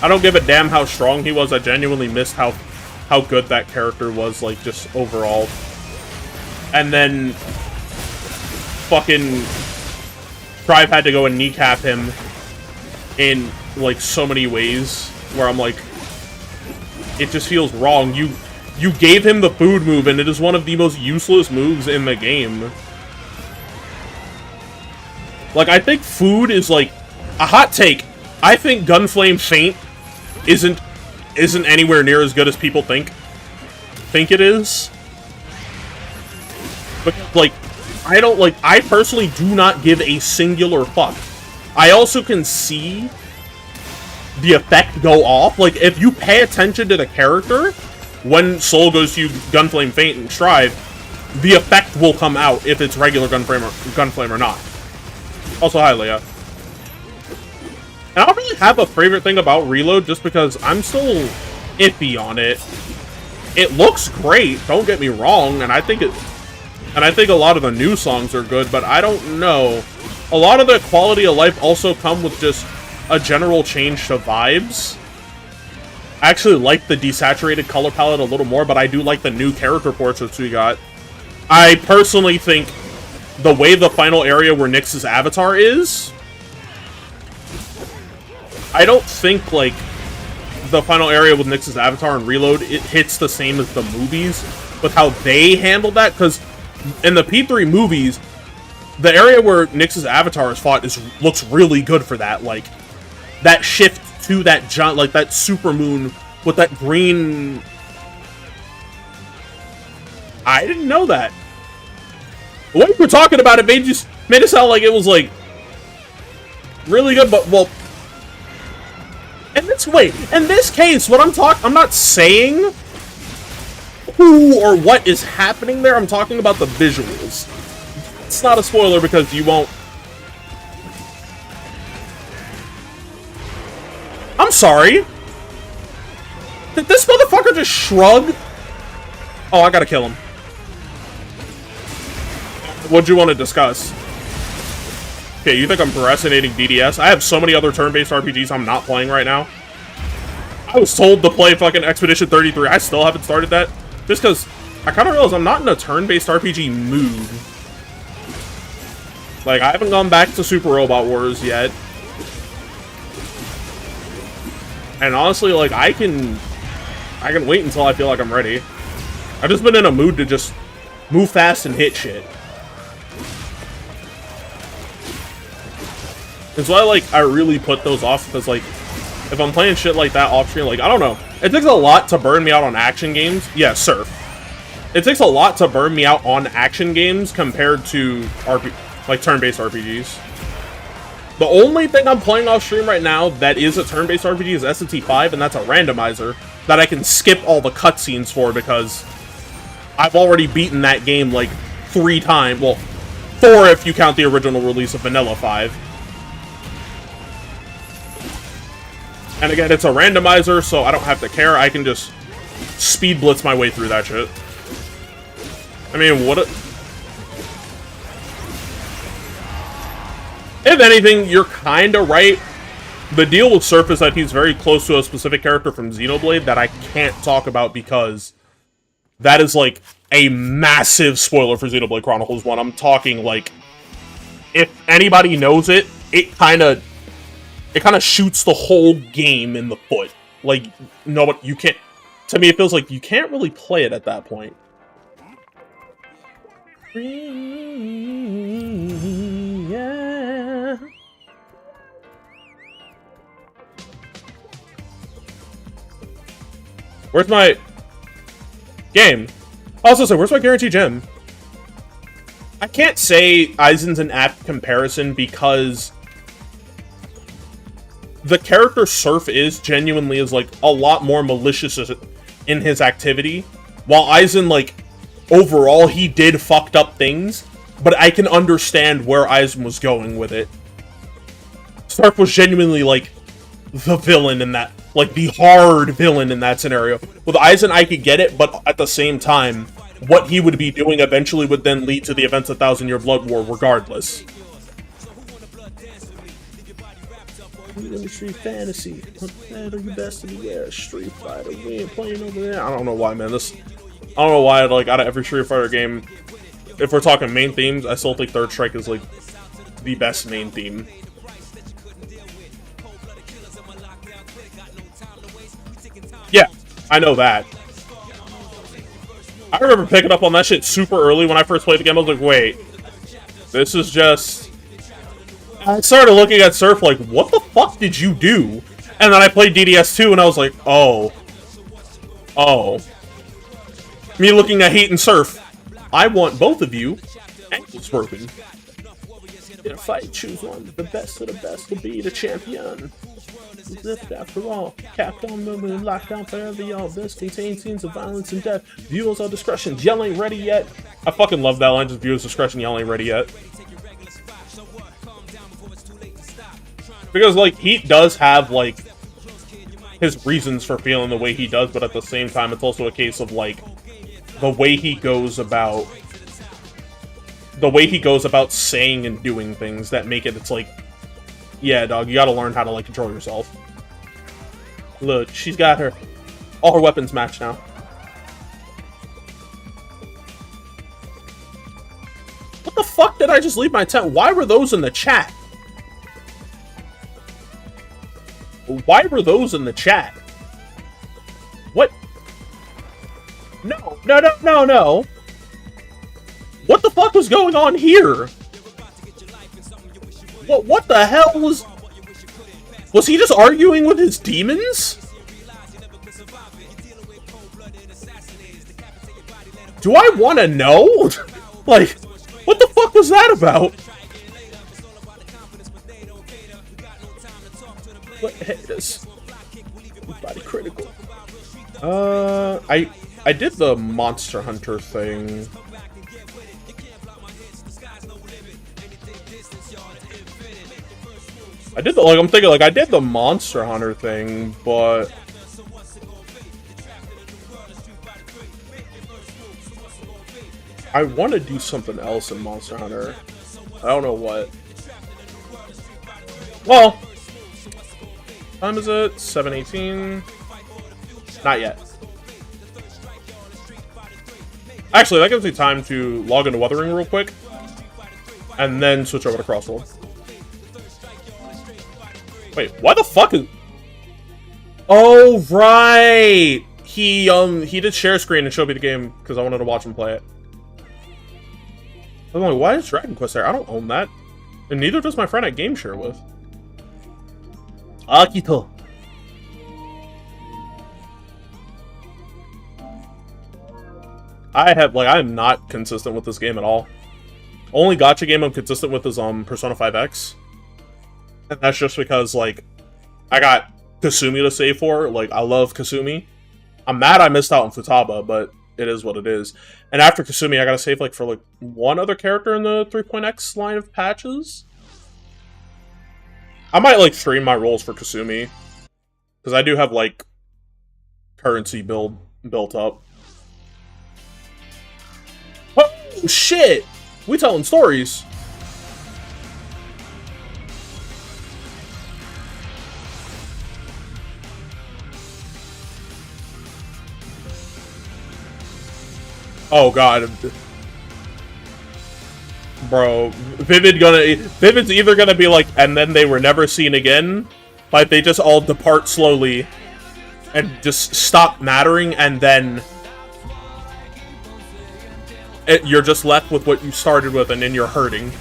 A: I don't give a damn how strong he was. I genuinely missed how good that character was, like, just overall. And then fucking Tribe had to go and kneecap him in, like, so many ways where I'm like, it just feels wrong. You gave him the food move, and it is one of the most useless moves in the game. Like, I think food is, like, a hot take. I think Gunflame Feint isn't anywhere near as good as people think it is. But, like, I personally do not give a singular fuck. I also can see the effect go off. Like, if you pay attention to the character, when Soul goes to Gunflame Feint and Strive, the effect will come out if it's regular Gunflame or not. Also, hi, Leia. And I don't really have a favorite thing about Reload, just because I'm still iffy on it. It looks great, don't get me wrong, and I think a lot of the new songs are good, but I don't know. A lot of the quality of life also come with just a general change to vibes. I actually like the desaturated color palette a little more, but I do like the new character portraits we got. I personally think the way the final area where Nyx's avatar is, I don't think, like, the final area with Nyx's avatar and Reload, it hits the same as the movies with how they handled that, because in the P3 movies, the area where Nyx's avatar is fought looks really good for that, like, that shift to that like that supermoon with that green. I didn't know that. When we were talking about it, made it sound like it was, like, really good, but, well, in this case, what I'm not saying, who or what is happening there. I'm talking about the visuals. It's not a spoiler because you won't. I'm sorry. Did this motherfucker just shrug? Oh, I gotta kill him. What'd you want to discuss? Okay, you think I'm procrastinating DDS? I have so many other turn-based RPGs I'm not playing right now. I was told to play fucking Expedition 33. I still haven't started that. Just because I kind of realized I'm not in a turn-based RPG mood. Like, I haven't gone back to Super Robot Wars yet. And honestly, like, I can wait until I feel like I'm ready. I've just been in a mood to just move fast and hit shit. It's why, like, I really put those off, because, like, if I'm playing shit like that off-screen, like, I don't know. It takes a lot to burn me out on action games. Yeah, Surf. It takes a lot to burn me out on action games compared to turn-based RPGs. The only thing I'm playing off-stream right now that is a turn-based RPG is SNT5, and that's a randomizer that I can skip all the cutscenes for because I've already beaten that game, like, 3 times. Well, 4 if you count the original release of Vanilla 5. And again, it's a randomizer, so I don't have to care. I can just speed blitz my way through that shit. I mean, what a... If anything, you're kinda right. The deal with Surf is that he's very close to a specific character from Xenoblade that I can't talk about because that is, like, a massive spoiler for Xenoblade Chronicles 1. I'm talking, like, if anybody knows it, it kinda shoots the whole game in the foot. Like, no, but you can't... To me, it feels like you can't really play it at that point. Yeah. Where's my... game? I was gonna say, where's my guarantee gem? I can't say Aizen's an apt comparison because... the character Surf genuinely is, like, a lot more malicious in his activity. While Aizen, like, overall, he did fucked up things, but I can understand where Aizen was going with it. Surf was genuinely, like, the villain in that, like, the hard villain in that scenario. With Aizen, I could get it, but at the same time, what he would be doing eventually would then lead to the events of Thousand Year Blood War, regardless. Street fantasy. Battle your best to be a Street Fighter. We ain't playing over there. I don't know why, man. I don't know why, like, out of every Street Fighter game, if we're talking main themes, I still think Third Strike is, like, the best main theme. Yeah, I know that. I remember picking up on that shit super early when I first played the game. I was like, wait, this is just... I started looking at Surf like, what the fuck did you do? And then I played DDS2 and I was like, oh. Oh. Me looking at Heat and Surf. I want both of you. Ankles broken. In a fight, choose one. The best of the best will be the champion. Lift after all. Capcom movement and lockdown forever, y'all. This contains scenes of violence and death. Viewers are discretion. Y'all ain't ready yet. I fucking love that line. Just viewers discretion. Y'all ain't ready yet. Because, like, Heat does have, like, his reasons for feeling the way he does, but at the same time, it's also a case of, like, the way he goes about saying and doing things that make it, it's like, yeah, dog, you gotta learn how to, like, control yourself. Look, she's got all her weapons matched now. What the fuck did I just leave my tent? Why were those in the chat? Why were those in the chat? What? No, no, no, no, no. What the fuck was going on here? What the hell was... Was he just arguing with his demons? Do I want to know? Like, what the fuck was that about? What haters? Body critical. I I did the Monster Hunter thing. I did the, like, I'm thinking, like, I did the Monster Hunter thing, but... I want to do something else in Monster Hunter. I don't know what. Well, what time is it? 7:18. Not yet. Actually, that gives me time to log into Weathering real quick, and then switch over to Crossroad. Wait, why the fuck is... Oh, right! He did share screen and showed me the game, because I wanted to watch him play it. I'm like, why is Dragon Quest there? I don't own that. And neither does my friend I game share with. Akito. I am not consistent with this game at all. Only gacha game I'm consistent with is Persona 5X. And that's just because, like, I got Kasumi to save for. Like, I love Kasumi. I'm mad I missed out on Futaba, but it is what it is. And after Kasumi, I gotta save, like, for, like, one other character in the 3.x line of patches. I might, like, stream my rolls for Kasumi. Because I do have, like, currency built up. Oh, shit! We telling stories. Oh god. Bro, Vivid's either gonna be like, and then they were never seen again, like they just all depart slowly and just stop mattering, and then you're just left with what you started with, and then you're hurting.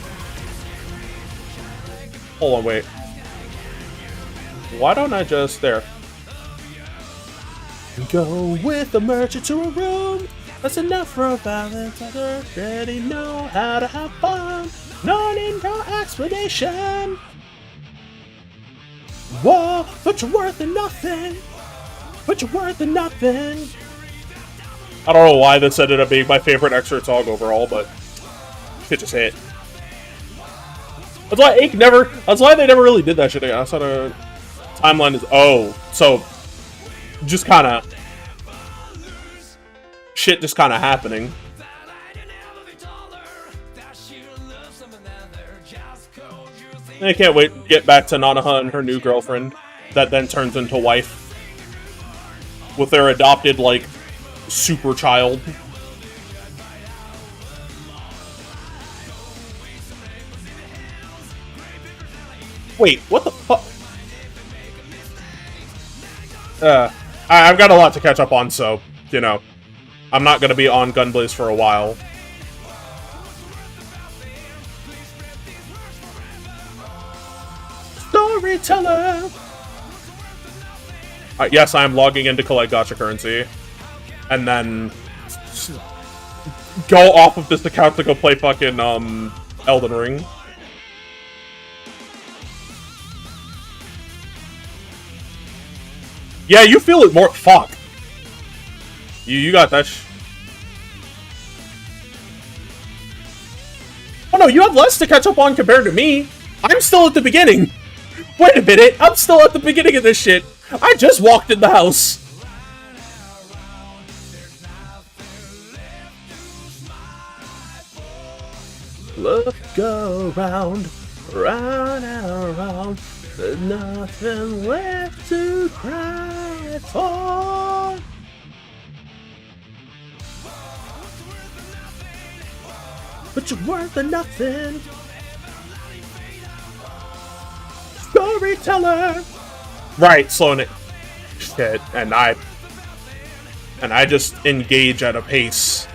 A: Hold on, wait. Why don't I just... There. Go with the merchant to a room. That's enough for a balance. I already know how to have fun. No need no explanation. Whoa, but you're worth nothing. But you're worth nothing. I don't know why this ended up being my favorite extra song overall, but it just hit. That's why they never really did that shit again. I saw the timeline is... Oh, so just kind of... Shit just kind of happening. I can't wait to get back to Nanaha and her new girlfriend that then turns into wife with their adopted, like, super child. Wait, what the fuck? I've got a lot to catch up on, so, you know, I'm not gonna be on Gunblaze for a while. Storyteller! Yes, I am logging in to collect gacha currency. And then go off of this account to go play fucking, Elden Ring. Yeah, you feel it more. Fuck. You got that Oh no, you have less to catch up on compared to me. I'm still at the beginning. Wait a minute, I'm still at the beginning of this shit. I just walked in the house. Look around, round and around. There's nothing left to cry for. But you're worth nothing. Storyteller. Right, slowing it. Shit, and I just engage at a pace.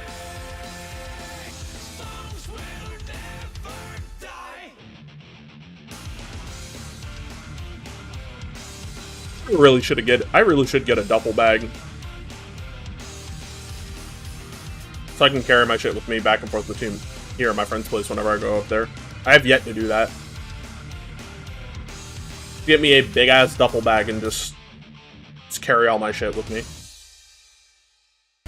A: I really should get a duffel bag. So I can carry my shit with me back and forth between here at my friend's place whenever I go up there. I have yet to do that. Get me a big ass duffel bag and just carry all my shit with me.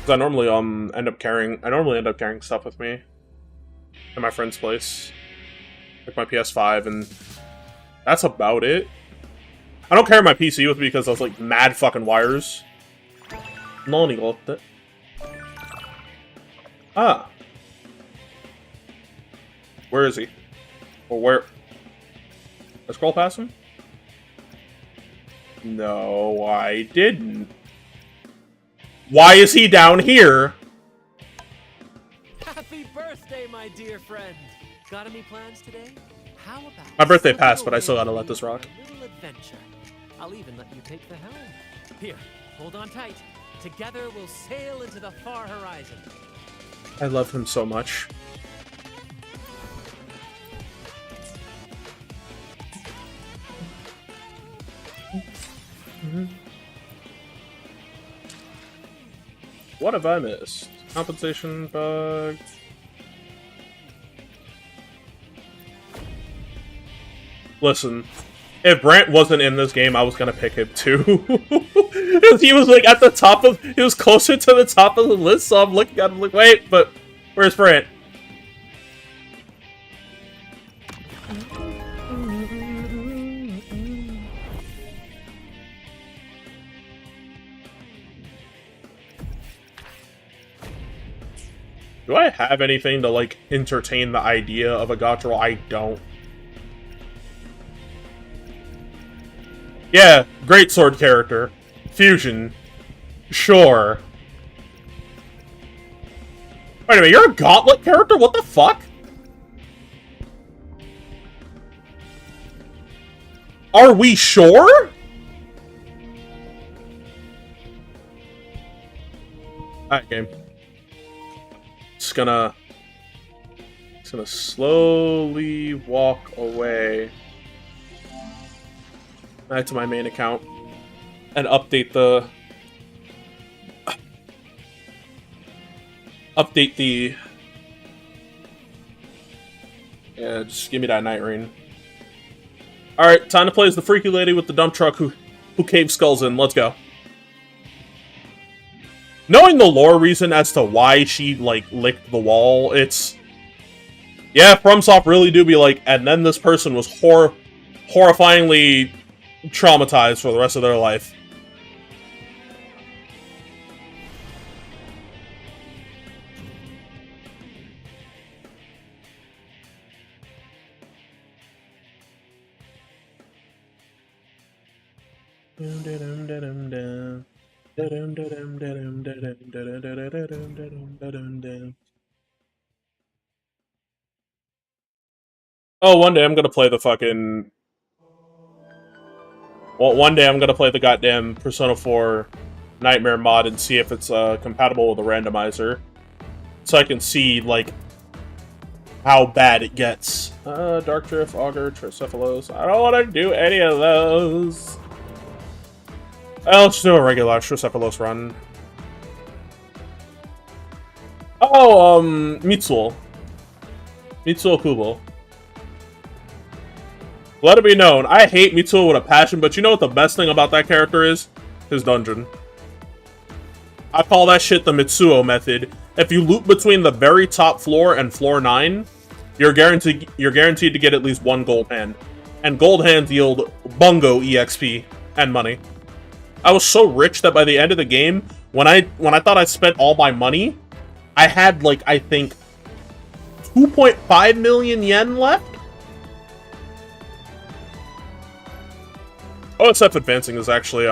A: Because I normally end up carrying stuff with me at my friend's place, like my PS5, and that's about it. I don't carry my PC with me because I was like mad fucking wires. Nani got it. Ah, where is he? Or where? I scroll past him? No, I didn't. Why is he down here?
B: Happy birthday, my dear friend. Got any plans today? How about
A: My birthday passed, but I still gotta let this rock.
B: A little adventure. I'll even let you take the helm. Here, hold on tight. Together we'll sail into the far horizon.
A: I love him so much. What have I missed? Compensation bug. Listen, if Brant wasn't in this game, I was gonna pick him too. He was like at the top of, he was closer to the top of the list, so I'm looking at him like, wait, but where's Brant? Do I have anything to, like, entertain the idea of a gacha roll? I don't. Yeah, great sword character. Fusion. Sure. Wait a minute, you're a gauntlet character? What the fuck? Are we sure? Alright, game. Just gonna slowly walk away back to my main account and update the yeah, just give me that night rain. Alright, time to play as the freaky lady with the dump truck who cave skulls in. Let's go. Knowing the lore reason as to why she, like, licked the wall, it's... Yeah, FromSoft really do be like, and then this person was horrifyingly traumatized for the rest of their life. Oh, one day I'm gonna play the fucking... Well, one day I'm gonna play the goddamn Persona 4 Nightmare mod and see if it's compatible with a randomizer. So I can see, like, how bad it gets. Dark Drift, Augur, Tricephalos. I don't want to do any of those. Let's do a regular Tricephalos run. Oh, Mitsuo. Mitsuo Kubo. Let it be known, I hate Mitsuo with a passion, but you know what the best thing about that character is? His dungeon. I call that shit the Mitsuo method. If you loop between the very top floor and floor 9, you're guaranteed to get at least one gold hand. And gold hands yield bungo EXP and money. I was so rich that by the end of the game, when I thought I spent all my money, I had, like, I think 2.5 million yen left. OSF advancing is actually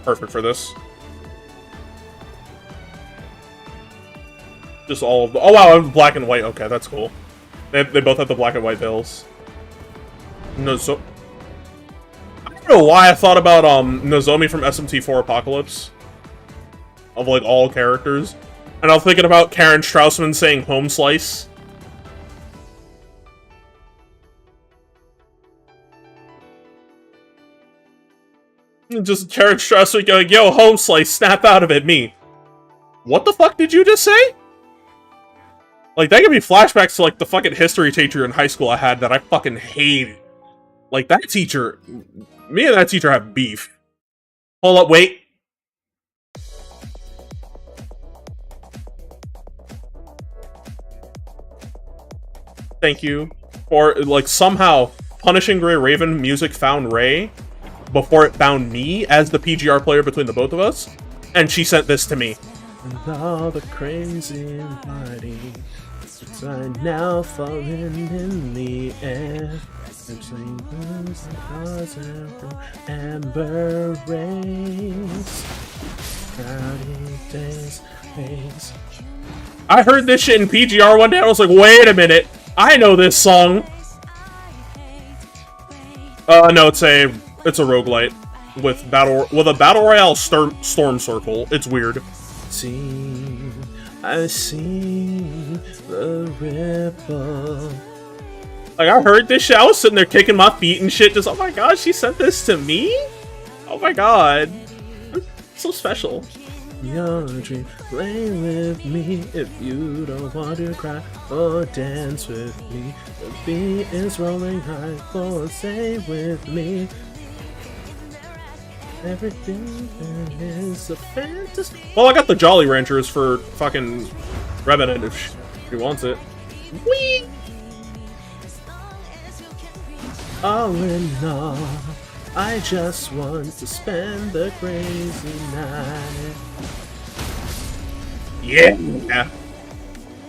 A: perfect for this. Just all of the... Oh wow, I have black and white. Okay, that's cool. They both have the black and white veils. No, so... I don't know why I thought about Nozomi from SMT4 Apocalypse. Of, like, all characters. And I was thinking about Karen Straussman saying home slice. Just Karen Straussman going, yo, home slice, snap out of it, me. What the fuck did you just say? Like, that could be flashbacks to, like, the fucking history teacher in high school I had that I fucking hated. Like, that teacher... Me and that teacher have beef. Hold up, wait. Thank you. For, like, somehow, Punishing Gray Raven music found Ray before it found me as the PGR player between the both of us, and she sent this to me. And all the crazy party, I now falling in the air. Amber rays, I heard this shit in PGR one day. I was like, wait a minute, I know this song. No, it's a roguelite with a battle royale storm circle. It's weird. I see the ripple. Like, I heard this shit, I was sitting there kicking my feet and shit, just, oh my god, she sent this to me? Oh my god. So special. Your dream, play with me if you don't want to cry, or dance with me. The beat is rolling high, or stay with me. Everything is a fantasy. Well, I got the Jolly Ranchers for fucking Revenant if she wants it. Whee! All in all, I just want to spend the crazy night. Yeah!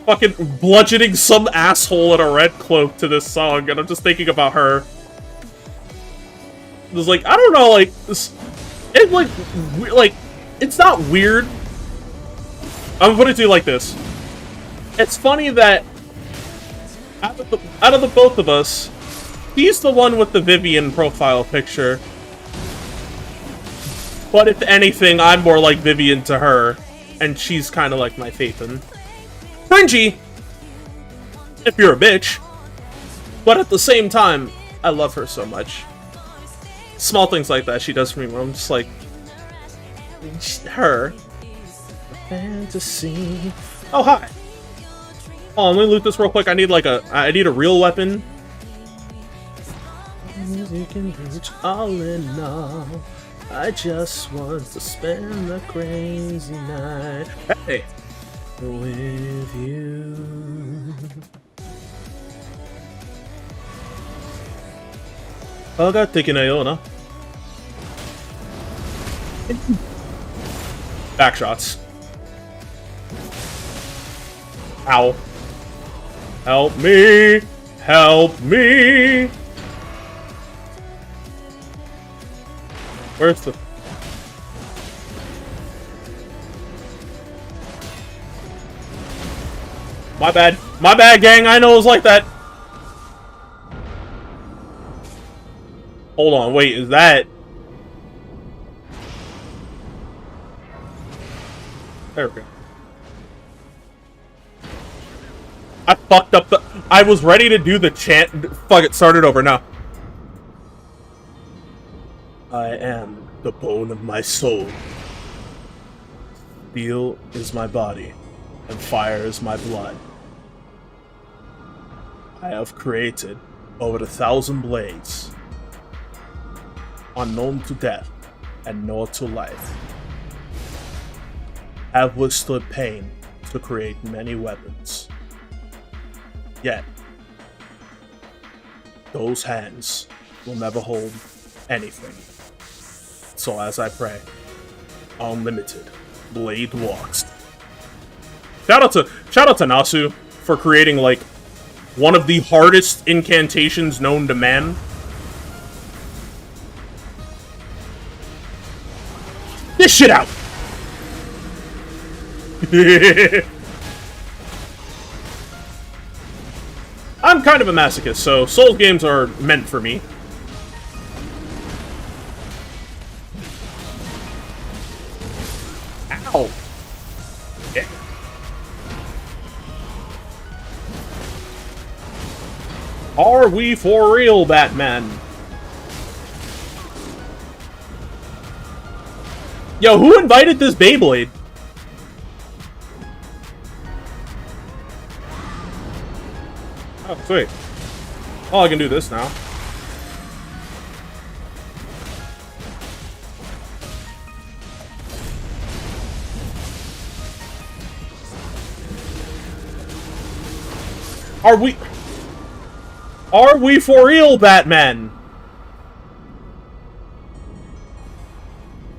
A: Fucking bludgeoning some asshole in a red cloak to this song, and I'm just thinking about her. It's like, I don't know, like, this... It's like, it's not weird. I'm gonna put it to you like this. It's funny that out of the both of us, he's the one with the Vivian profile picture. But if anything, I'm more like Vivian to her, and she's kind of like my Phaethon. Cringy, if you're a bitch. But at the same time, I love her so much. Small things like that she does for me where I'm just like, her. Fantasy. Oh, hi. Oh, let me loot this real quick. I need like I need a real weapon. You can reach all in all. I just want to spend the crazy night. Hey, with you. Back shots. Ow. Help me! Help me! Where's the... My bad. My bad, gang. I know it was like that. Hold on. Wait, is that... There we go. I fucked up the... I was ready to do the chant. Fuck it, start it over now. I am the bone of my soul. Steel is my body, and fire is my blood. I have created over 1,000 blades, unknown to death and known to life. Have withstood pain to create many weapons. Yet, those hands will never hold anything. So as I pray, unlimited blade walks. Shout out to Nasu for creating like one of the hardest incantations known to man. This shit out. I'm kind of a masochist, so Souls games are meant for me. Ow! Yeah. Are we for real, Batman? Yo, who invited this Beyblade? Oh, sweet. Oh, I can do this now. Are we... Are we for real, Batman?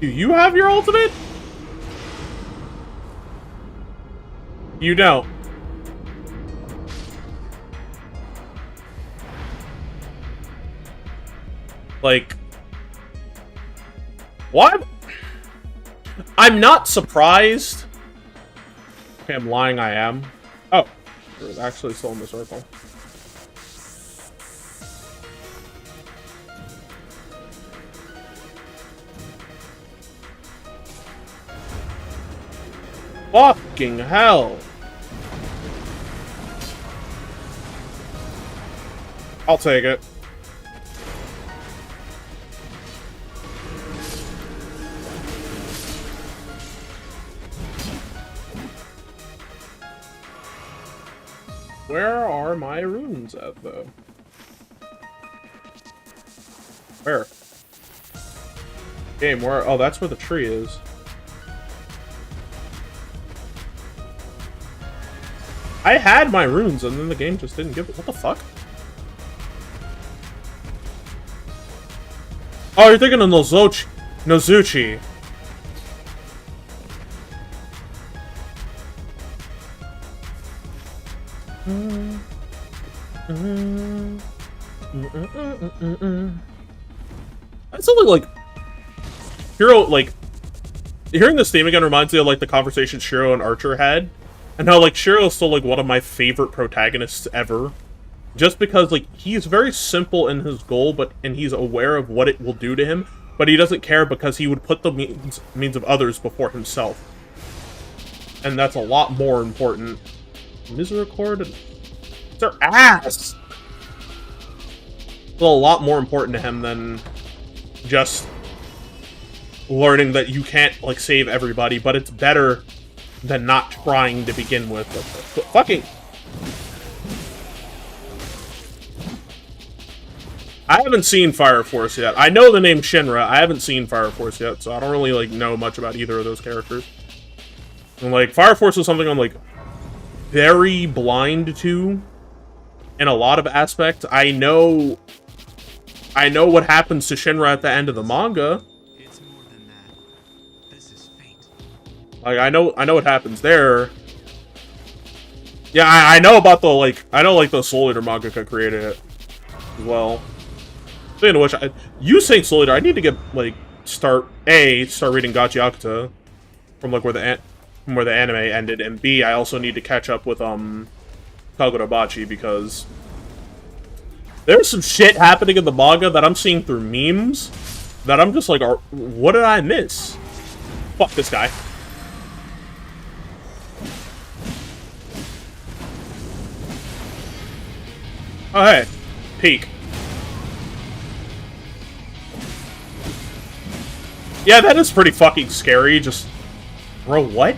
A: Do you have your ultimate? You don't. Like, what? I'm not surprised. Okay, I'm lying, I am. Oh, it's actually still in the circle. Fucking hell. I'll take it. Where are my runes at, though? Where? Game, where? Oh, that's where the tree is. I had my runes, and then the game just didn't give it. What the fuck? Oh, you're thinking of Nozuchi. That's something like Hero, like hearing this theme again reminds me of like the conversation Shiro and Archer had, and how like Shiro is still like one of my favorite protagonists ever, just because like he's very simple in his goal, and he's aware of what it will do to him, but he doesn't care because he would put the means of others before himself, and that's a lot more important. Misericord, it's their ass. It's a lot more important to him than just learning that you can't like save everybody, but it's better than not trying to begin with. But fucking, I haven't seen Fire Force yet. I know the name Shinra. I haven't seen Fire Force yet, so I don't really like know much about either of those characters. And like Fire Force is something I'm like very blind to in a lot of aspects. I know what happens to Shinra at the end of the manga.
C: It's more than that. This is fate.
A: Like I know what happens there. Yeah, I know about the like the Soul Eater mangaka created it as well. Speaking of which, you saying Soul Eater, I need to get like start reading Gachiakuta from like where the anime ended, and B, I also need to catch up with Kagurabachi, because there's some shit happening in the manga that I'm seeing through memes that I'm just like, what did I miss? Fuck this guy. Oh, hey. Peek. Yeah, that is pretty fucking scary. Just... Bro, what?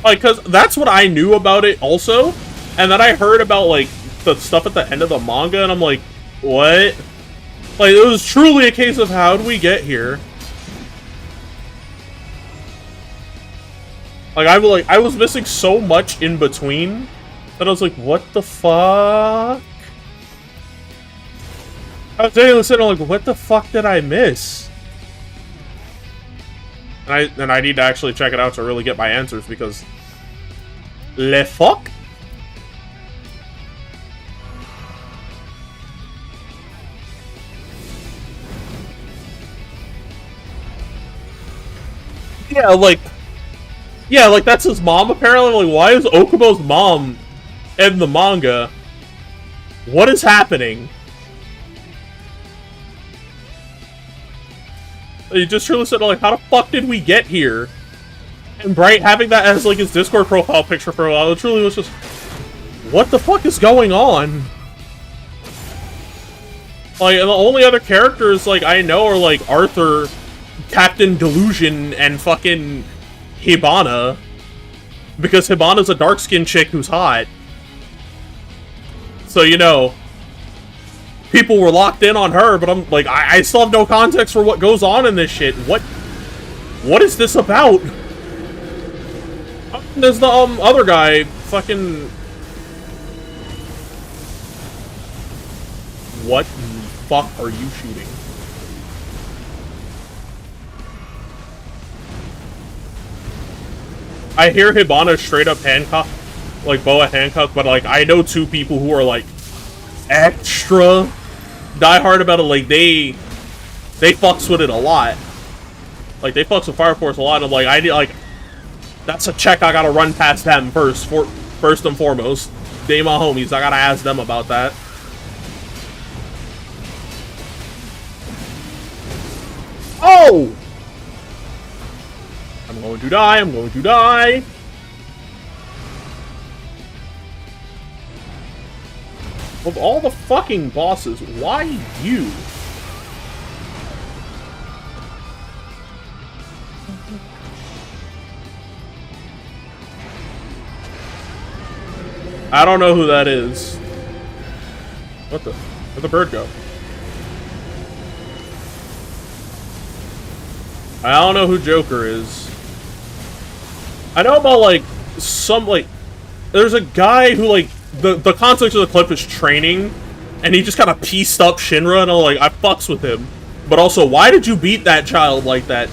A: Like, cause that's what I knew about it also, and then I heard about, like, the stuff at the end of the manga, and I'm like, what? Like, it was truly a case of how did we get here? Like, I was missing so much in between that I was like, what the fuck? I was sitting like, what the fuck did I miss? And I need to actually check it out to really get my answers, because le fuck? Yeah, like that's his mom apparently. Like, why is Okubo's mom in the manga? What is happening? You just truly said, like, how the fuck did we get here? And Bright having that as, like, his Discord profile picture for a while, it truly was just, what the fuck is going on? Like, and the only other characters, like, I know are, like, Arthur, Captain Delusion, and fucking Hibana. Because Hibana's a dark-skinned chick who's hot. So, you know, people were locked in on her, but I'm like, I still have no context for what goes on in this shit. What is this about? There's the other guy, fucking. What the fuck are you shooting? I hear Hibana straight up handcuffed, like Boa handcuffed, but like I know two people who are like extra diehard about it. Like they fucks with it a lot. Like they fucks with Fire Force a lot. I'm like I need like that's a check I gotta run past them first and foremost. They my homies. I gotta ask them about that. Oh! I'm going to die, I'm going to die! Of all the fucking bosses, why you? I don't know who that is. What the? Where'd the bird go? I don't know who Joker is. I know about, like, some, like... There's a guy who, like... The context of the clip is training, and he just kind of pieced up Shinra, and I'm like, I fucks with him. But also, why did you beat that child like that?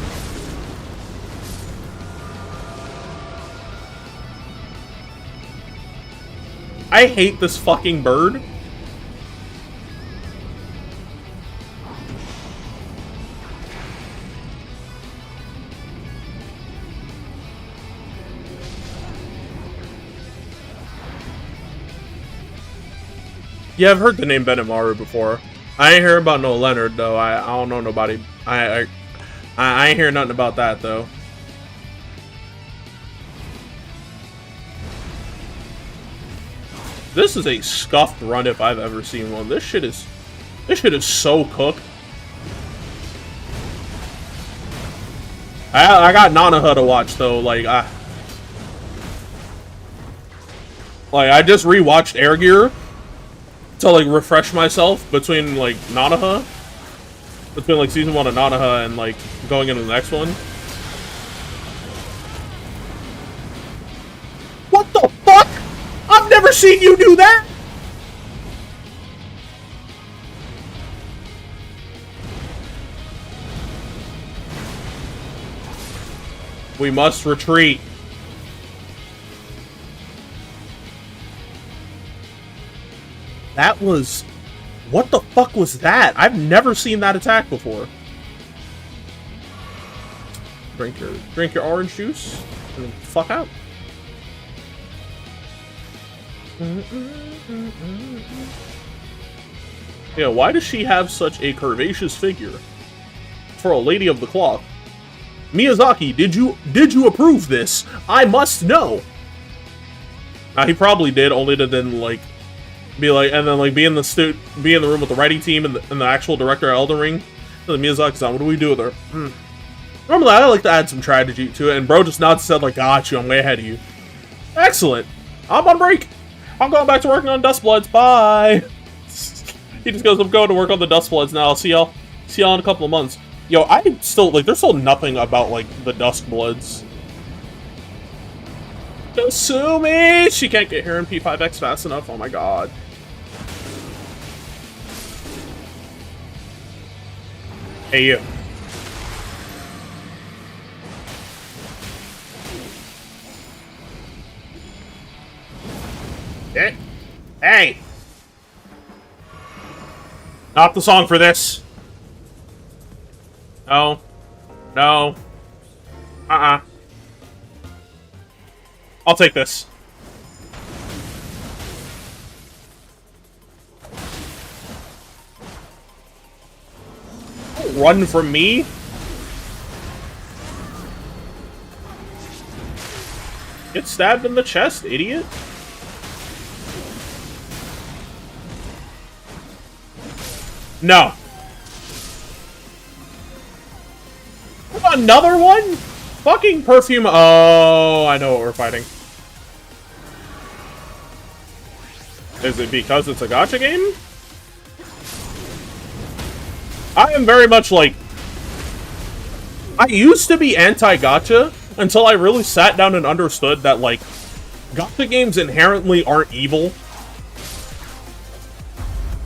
A: I hate this fucking bird. Yeah, I've heard the name Benimaru before. I ain't hear about no Leonard though. I don't know nobody. I ain't hear nothing about that though. This is a scuffed run if I've ever seen one. This shit is so cooked. I got Nanaha to watch though. Like I just rewatched Air Gear to like refresh myself between like Nanaha, between like season 1 of Nanaha and like going into the next one. What the fuck? I've never seen you do that. We must retreat. That was... What the fuck was that? I've never seen that attack before. Drink your orange juice and then fuck out. Yeah, why does she have such a curvaceous figure for a lady of the cloth? Miyazaki, did you approve this? I must know. He probably did, only to then like be like, and then like be in the room with the writing team and the actual director of Elden Ring. And Miyazaki's on, what do we do with her? Normally I like to add some strategy to it, and bro just nods and said like, got you, I'm way ahead of you. Excellent. I'm on break. I'm going back to working on Dustbloods. Bye. He just goes, I'm going to work on the Dustbloods now. See y'all in a couple of months. Yo, I still like. There's still nothing about like the Duskbloods. Don't sue me! She can't get here in P5X fast enough. Oh my god. Hey, you. Hey! Not the song for this. No. No. I'll take this. Don't run from me. Get stabbed in the chest, idiot. No. Another one? Fucking perfume. Oh, I know what we're fighting. Is it because it's a gacha game? I am very much like... I used to be anti-gacha, until I really sat down and understood that, like, gacha games inherently aren't evil.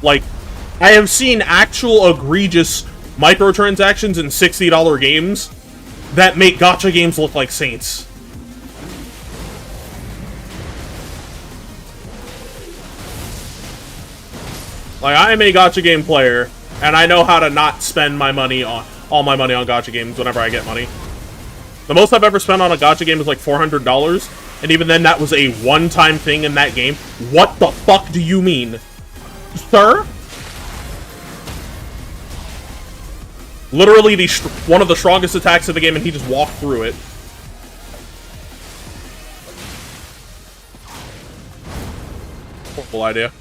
A: Like, I have seen actual egregious microtransactions in $60 games that make gacha games look like saints. Like, I am a gacha game player, and I know how to not spend my money on all my money on gacha games whenever I get money. The most I've ever spent on a gacha game is like $400, and even then that was a one-time thing in that game. What the fuck do you mean? Sir? Literally one of the strongest attacks of the game, and he just walked through it. Horrible idea.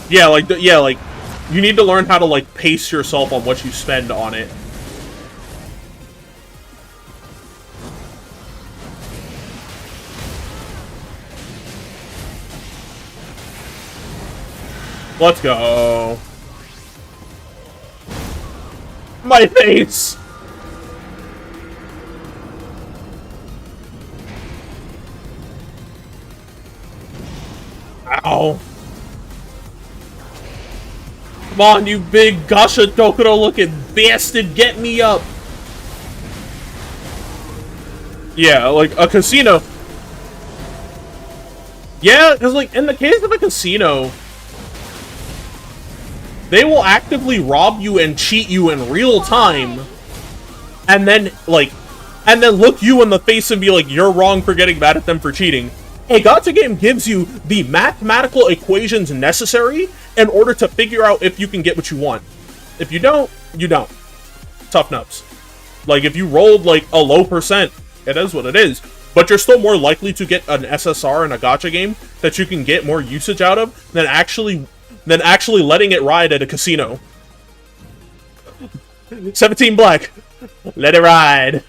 A: Yeah, like, you need to learn how to, like, pace yourself on what you spend on it. Let's go. My face! Ow. Come on, you big Gasha Dokuro looking bastard, get me up! Yeah, like, a casino. Yeah, because, like, in the case of a casino, they will actively rob you and cheat you in real time, and then, like, look you in the face and be like, you're wrong for getting mad at them for cheating. A gacha game gives you the mathematical equations necessary in order to figure out if you can get what you want. If you don't, you don't. Tough nuts. Like, if you rolled, like, a low percent, it is what it is. But you're still more likely to get an SSR in a gacha game that you can get more usage out of than actually letting it ride at a casino. 17 black, let it ride.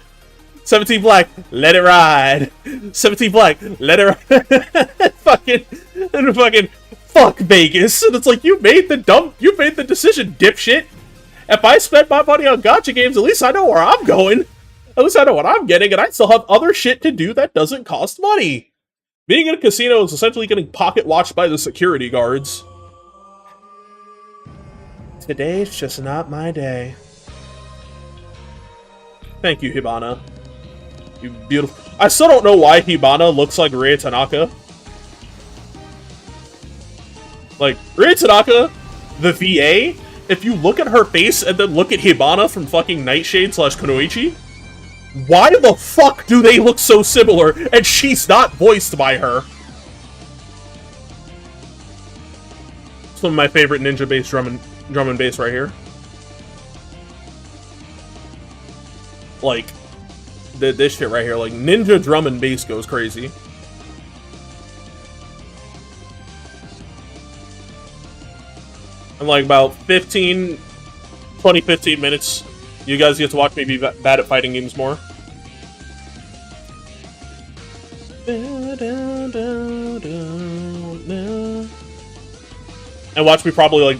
A: 17 black, let it ride. 17 black, let it ride. fucking, fuck Vegas. And it's like, you made the decision, dipshit. If I spend my money on gacha games, at least I know where I'm going. At least I know what I'm getting, and I still have other shit to do that doesn't cost money. Being in a casino is essentially getting pocket watched by the security guards. Today's just not my day. Thank you, Hibana. You beautiful. I still don't know why Hibana looks like Rie Tanaka. Like, Rie Tanaka, the VA, if you look at her face and then look at Hibana from fucking Nightshade / Kunoichi, why the fuck do they look so similar and she's not voiced by her? Some of my favorite ninja-based drum and bass right here. Like, this shit right here, like, ninja drum and bass goes crazy. In like about 15 minutes, you guys get to watch me be bad at fighting games more. And watch me probably, like,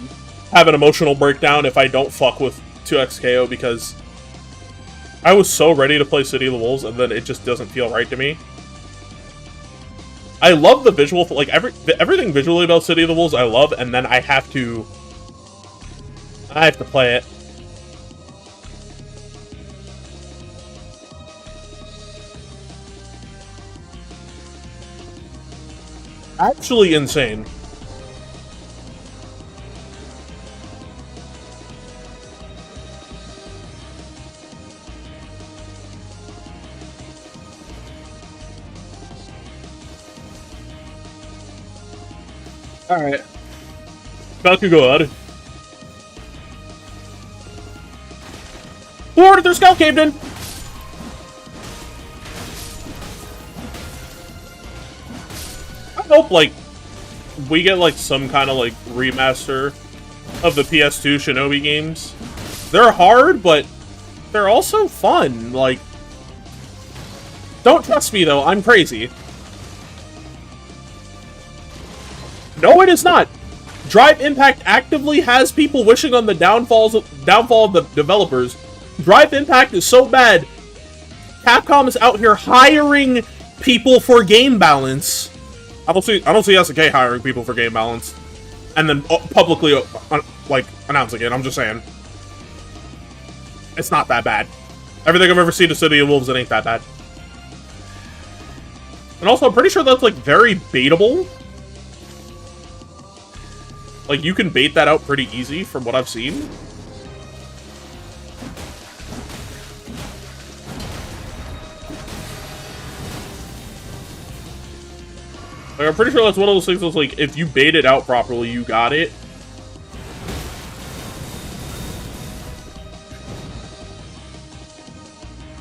A: have an emotional breakdown if I don't fuck with 2XKO, because I was so ready to play City of the Wolves, and then it just doesn't feel right to me. I love the visual, like, everything visually about City of the Wolves I love, and then I have to play it. Actually insane. Alright. Bakugo. Who ordered their Scout caved in? I hope, like, we get, like, some kind of, like, remaster of the PS2 Shinobi games. They're hard, but they're also fun. Like, don't trust me, though. I'm crazy. No, it is not. Drive Impact actively has people wishing on the downfall of the developers. Drive Impact is so bad, Capcom is out here hiring people for game balance. I don't see SNK hiring people for game balance, and then publicly like announcing it. I'm just saying, it's not that bad. Everything I've ever seen to City of Wolves, it ain't that bad. And also, I'm pretty sure that's like very baitable. Like, you can bait that out pretty easy from what I've seen. Like, I'm pretty sure that's one of those things that's like, if you bait it out properly, you got it.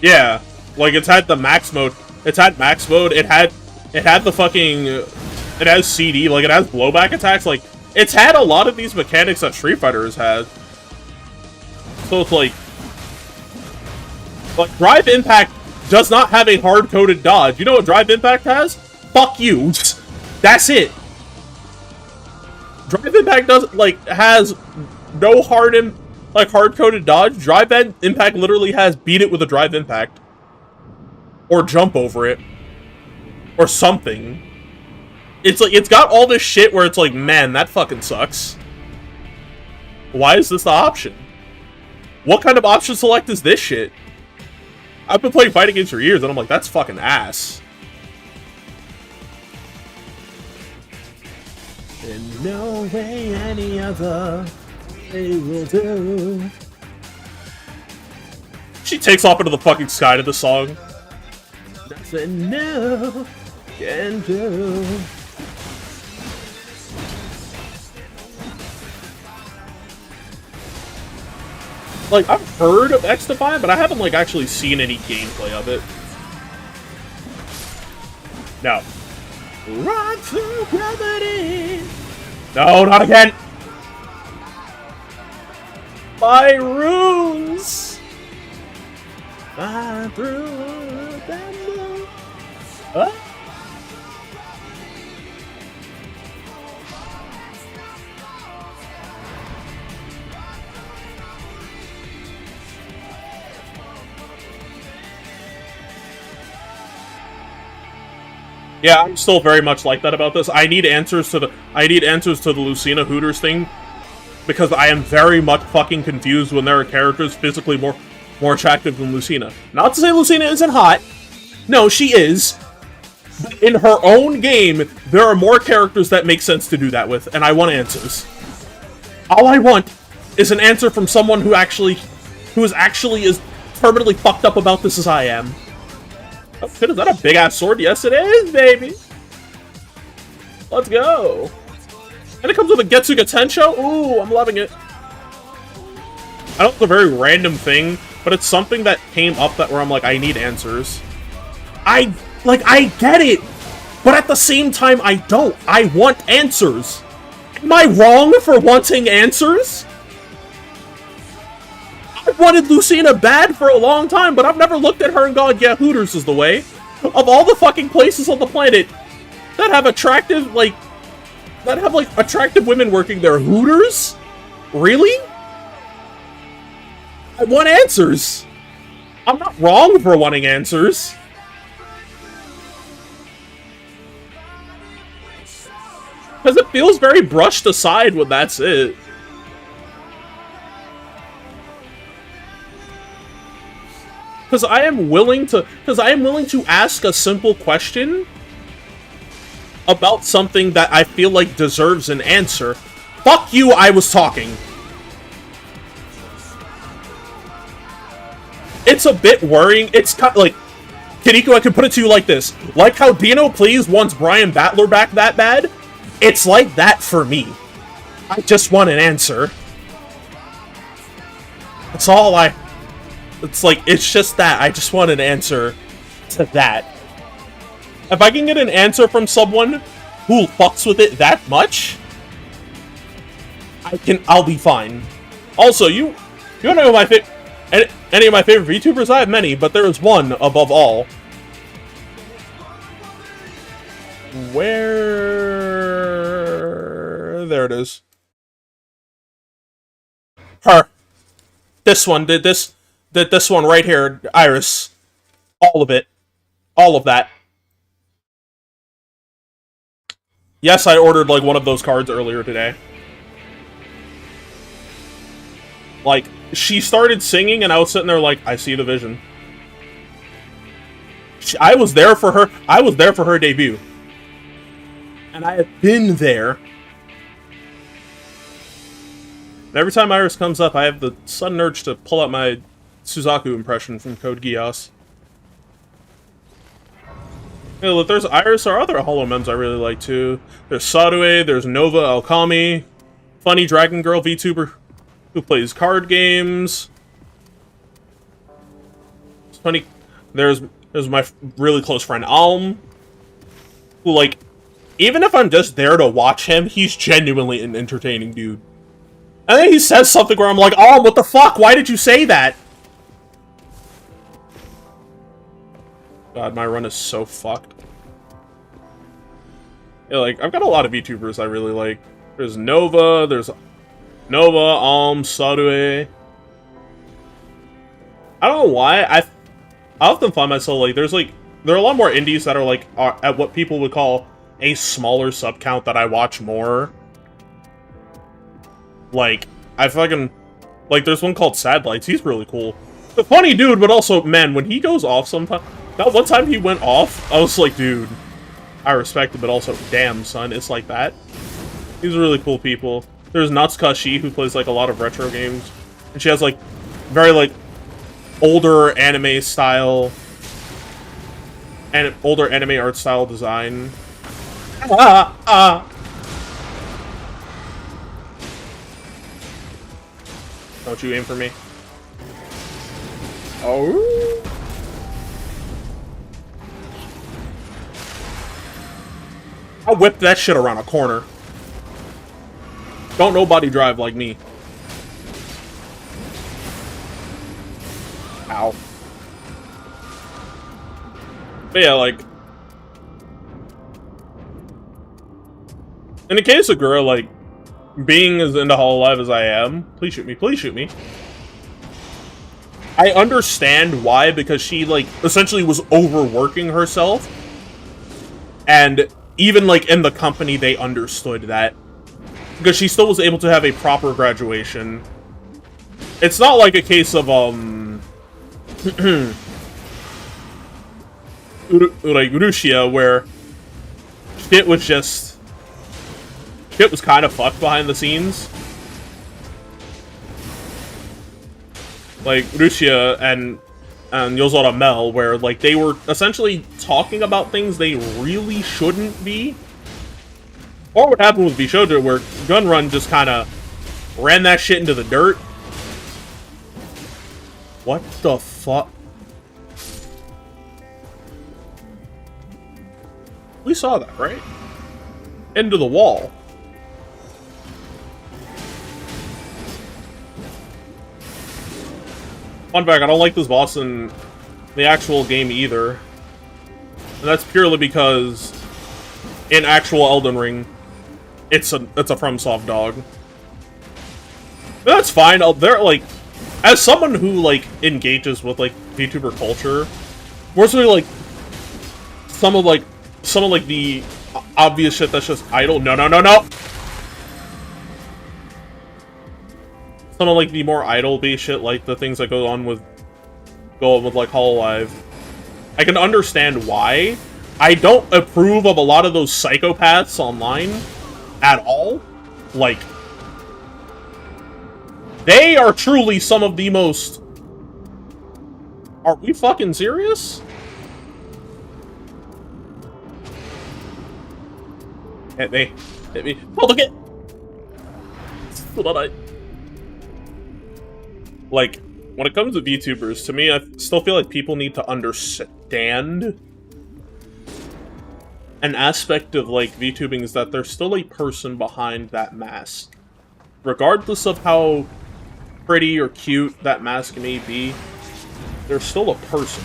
A: Yeah, like, it's had the max mode. It's had max mode. It had the fucking, it has CD, like, it has blowback attacks. Like, it's had a lot of these mechanics that Street Fighter has had. So it's like Drive Impact does not have a hard-coded dodge. You know what Drive Impact has? Fuck you. That's it. Drive Impact has no hard-coded dodge. Drive Impact literally has beat it with a Drive Impact. Or jump over it. Or something. It's like, it's got all this shit where it's like, man, that fucking sucks. Why is this the option? What kind of option select is this shit? I've been playing fighting games for years, and I'm like, that's fucking ass. And no way any other way will do. She takes off into the fucking sky to the song. Nothing new can do. Like, I've heard of X-Defy, but I haven't, like, actually seen any gameplay of it. No. Run through gravity! No, not again! My runes! Fly through the huh? Yeah, I'm still very much like that about this. I need answers to the Lucina Hooters thing, because I am very much fucking confused when there are characters physically more attractive than Lucina. Not to say Lucina isn't hot. No, she is. But in her own game, there are more characters that make sense to do that with, and I want answers. All I want is an answer from someone who is actually as permanently fucked up about this as I am. Oh shit, is that a big-ass sword? Yes, it is, baby! Let's go! And it comes with a Getsuga Tensho? Ooh, I'm loving it. I know it's a very random thing, but it's something that came up where I'm like, I need answers. I get it! But at the same time, I don't. I want answers! Am I wrong for wanting answers? I've wanted Lucina bad for a long time, but I've never looked at her and gone, yeah, Hooters is the way. Of all the fucking places on the planet that have attractive women working there, Hooters? Really? I want answers. I'm not wrong for wanting answers. Because it feels very brushed aside when that's it. Because I am willing to ask a simple question about something that I feel like deserves an answer. Fuck you, I was talking. It's a bit worrying. It's kind of like, Kiriko, I can put it to you like this. Like how Dino Please wants Brian Battler back that bad, it's like that for me. I just want an answer. That's all it's just that. I just want an answer to that. If I can get an answer from someone who fucks with it that much, I'll be fine. Also, you don't know any of my favorite VTubers? I have many, but there is one above all. Where? There it is. Her. This one did this one right here, Iris. All of it. All of that. Yes, I ordered, like, one of those cards earlier today. Like, she started singing, and I was sitting there like, I see the vision. I was there for her. I was there for her debut. And I have been there. And every time Iris comes up, I have the sudden urge to pull out my Suzaku impression from Code Geass. You know, there's Iris or other Hollow Mems I really like too. There's Sadue, there's Nova Alkami, funny Dragon Girl VTuber who plays card games. It's funny. There's my really close friend Alm, who, like, even if I'm just there to watch him, he's genuinely an entertaining dude. And then he says something where I'm like, Alm, what the fuck? Why did you say that? God, my run is so fucked. Yeah, like, I've got a lot of VTubers I really like. There's Nova, Alm, Sadue. I don't know why, I often find myself, like, there are a lot more indies that are, like, at what people would call a smaller sub count that I watch more. Like, I fucking, like, there's one called Sad Lights, he's really cool. The funny dude, but also, man, when he goes off sometimes, that one time he went off, I was like, dude, I respect it, but also, damn, son, it's like that. These are really cool people. There's Natsukashi, who plays, like, a lot of retro games. And she has, like, very, like, older anime style, and older anime art style design. Don't you aim for me. Oh. I whipped that shit around a corner. Don't nobody drive like me. Ow. But yeah, like, in the case of Gura, like, being as into Hololive as I am, please shoot me, please shoot me. I understand why, because she, like, essentially was overworking herself. And even, like, in the company, they understood that. Because she still was able to have a proper graduation. It's not like a case of, like, Urushia, where shit was kind of fucked behind the scenes. Like, Urushia and Yozora Mel, where, like, they were essentially talking about things they really shouldn't be. Or what happened with Bishojo, where Gunrun just kind of ran that shit into the dirt. What the fuck? We saw that, right? Into the wall. Fun fact, I don't like this boss in the actual game either. And that's purely because in actual Elden Ring, it's a FromSoft dog. But that's fine. They're like, as someone who, like, engages with, like, VTuber culture, more so, like, some of the obvious shit that's just idle. No. Some of, like, the more idle-based shit, like the things that go on with like Hololive, I can understand why. I don't approve of a lot of those psychopaths online at all. Like, they are truly some of the most... Are we fucking serious? Hit me. Hit me. Oh, look it! Like, when it comes to VTubers, to me, I still feel like people need to understand an aspect of, like, VTubing is that there's still a person behind that mask. Regardless of how pretty or cute that mask may be, there's still a person.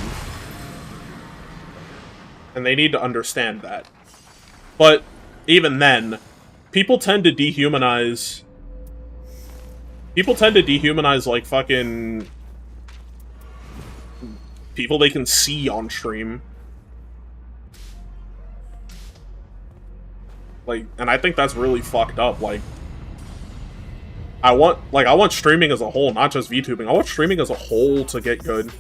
A: And they need to understand that. But even then, people tend to dehumanize, like, fucking people they can see on stream. Like, and I think that's really fucked up. Like, I want streaming as a whole, not just VTubing. I want streaming as a whole to get good.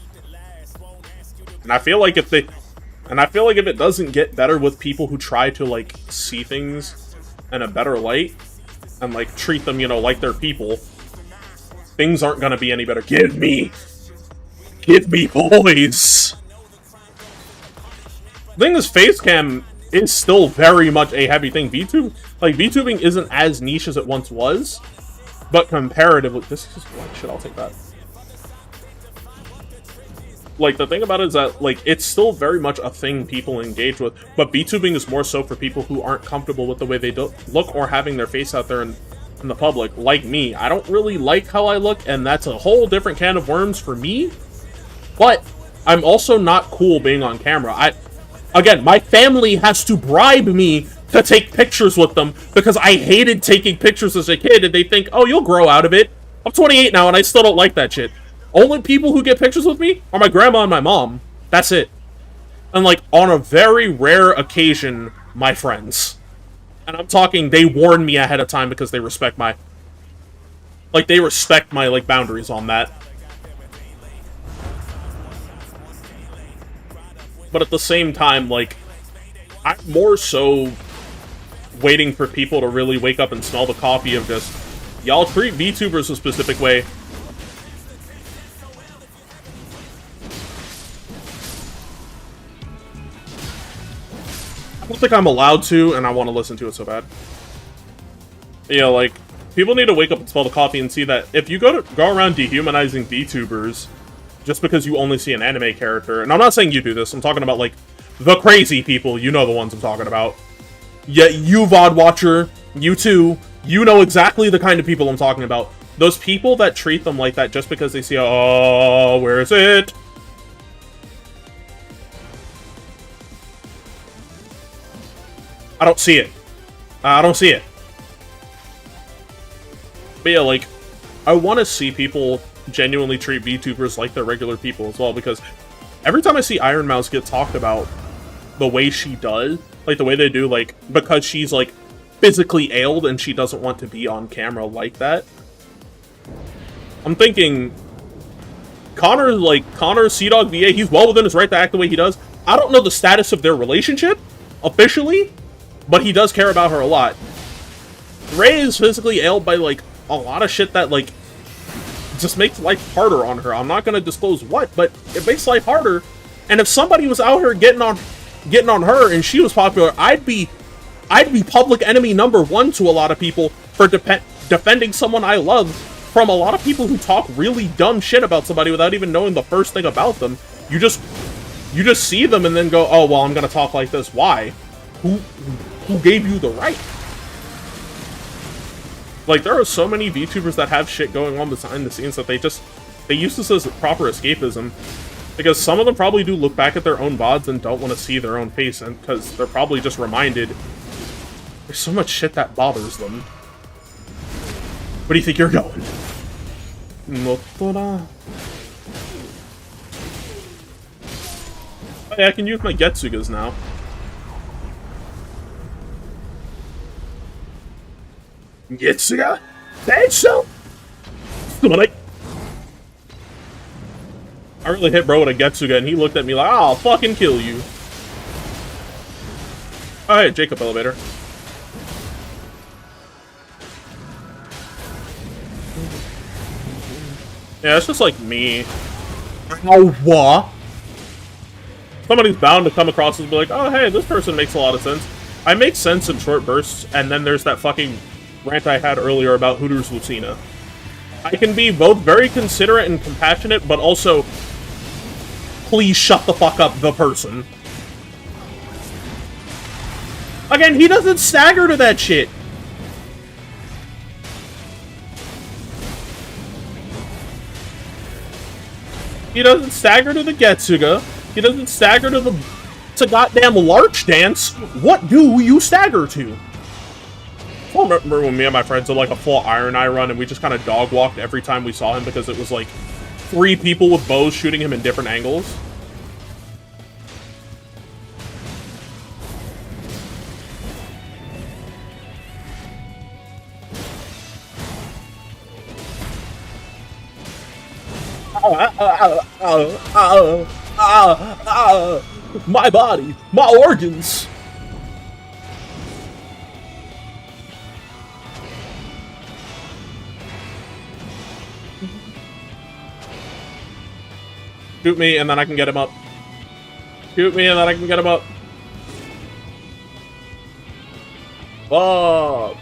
A: And I feel like if it doesn't get better with people who try to, like, see things in a better light and, like, treat them, you know, like they're people, things aren't gonna be any better. Give me boys. The thing is, facecam is still very much a heavy thing. VTubing isn't as niche as it once was, but comparatively, this is what shit. I'll take that. Like, the thing about it is that, like, it's still very much a thing people engage with, but VTubing is more so for people who aren't comfortable with the way they look or having their face out there in the public. Like me, I don't really like how I look, and that's a whole different can of worms for me. But I'm also not cool being on camera. Again, my family has to bribe me to take pictures with them because I hated taking pictures as a kid, and they think, oh, you'll grow out of it. I'm 28 now, and I still don't like that shit. Only people who get pictures with me are my grandma and my mom. That's it. And, like, on a very rare occasion, my friends. And I'm talking, they warn me ahead of time because they respect my... Like, they respect my, like, boundaries on that. But at the same time, like, I'm more so waiting for people to really wake up and smell the coffee of just, y'all treat VTubers a specific way. I don't think I'm allowed to, and I want to listen to it so bad. Yeah, like, people need to wake up and smell the coffee and see that if you go around dehumanizing VTubers just because you only see an anime character, and I'm not saying you do this, I'm talking about, like, the crazy people, you know the ones I'm talking about. Yeah, you VOD watcher, you too, you know exactly the kind of people I'm talking about. Those people that treat them like that just because they see, oh, where is it? I don't see it. I don't see it. But yeah, like, I want to see people genuinely treat VTubers like they're regular people as well, because every time I see Iron Mouse get talked about the way she does, like the way they do, like, because she's, like, physically ailed and she doesn't want to be on camera like that, I'm thinking, Connor, Sea-Dog VA, he's well within his right to act the way he does. I don't know the status of their relationship, officially, but he does care about her a lot. Ray is physically ailed by, like, a lot of shit that, like, just makes life harder on her. I'm not gonna disclose what, but it makes life harder. And if somebody was out here getting on her and she was popular, I'd be public enemy #1 to a lot of people for defending someone I love from a lot of people who talk really dumb shit about somebody without even knowing the first thing about them. You just see them and then go, oh, well, I'm gonna talk like this. Why? Who gave you the right? Like, there are so many VTubers that have shit going on behind the scenes that they use this as proper escapism. Because some of them probably do look back at their own VODs and don't want to see their own face, and because they're probably just reminded there's so much shit that bothers them. Where do you think you're going? Oh, yeah, I can use my Getsugas now. Getsuga? That's so. I really hit bro with a Getsuga, and he looked at me like, I'll fucking kill you. Oh, hey, Jacob elevator. Yeah, it's just like me. Ow, what? Somebody's bound to come across and be like, oh, hey, this person makes a lot of sense. I make sense in short bursts, and then there's that fucking rant I had earlier about Hooters Lucina. I can be both very considerate and compassionate, but also, please shut the fuck up, the person. Again, he doesn't stagger to that shit. He doesn't stagger to the Getsuga. He doesn't stagger to goddamn Larch Dance. What do you stagger to? I remember when me and my friends did like a full Iron Eye run and we just kind of dog walked every time we saw him because it was like 3 people with bows shooting him in different angles. My body, my organs. Shoot me, and then I can get him up. Shoot me, and then I can get him up. Fuck.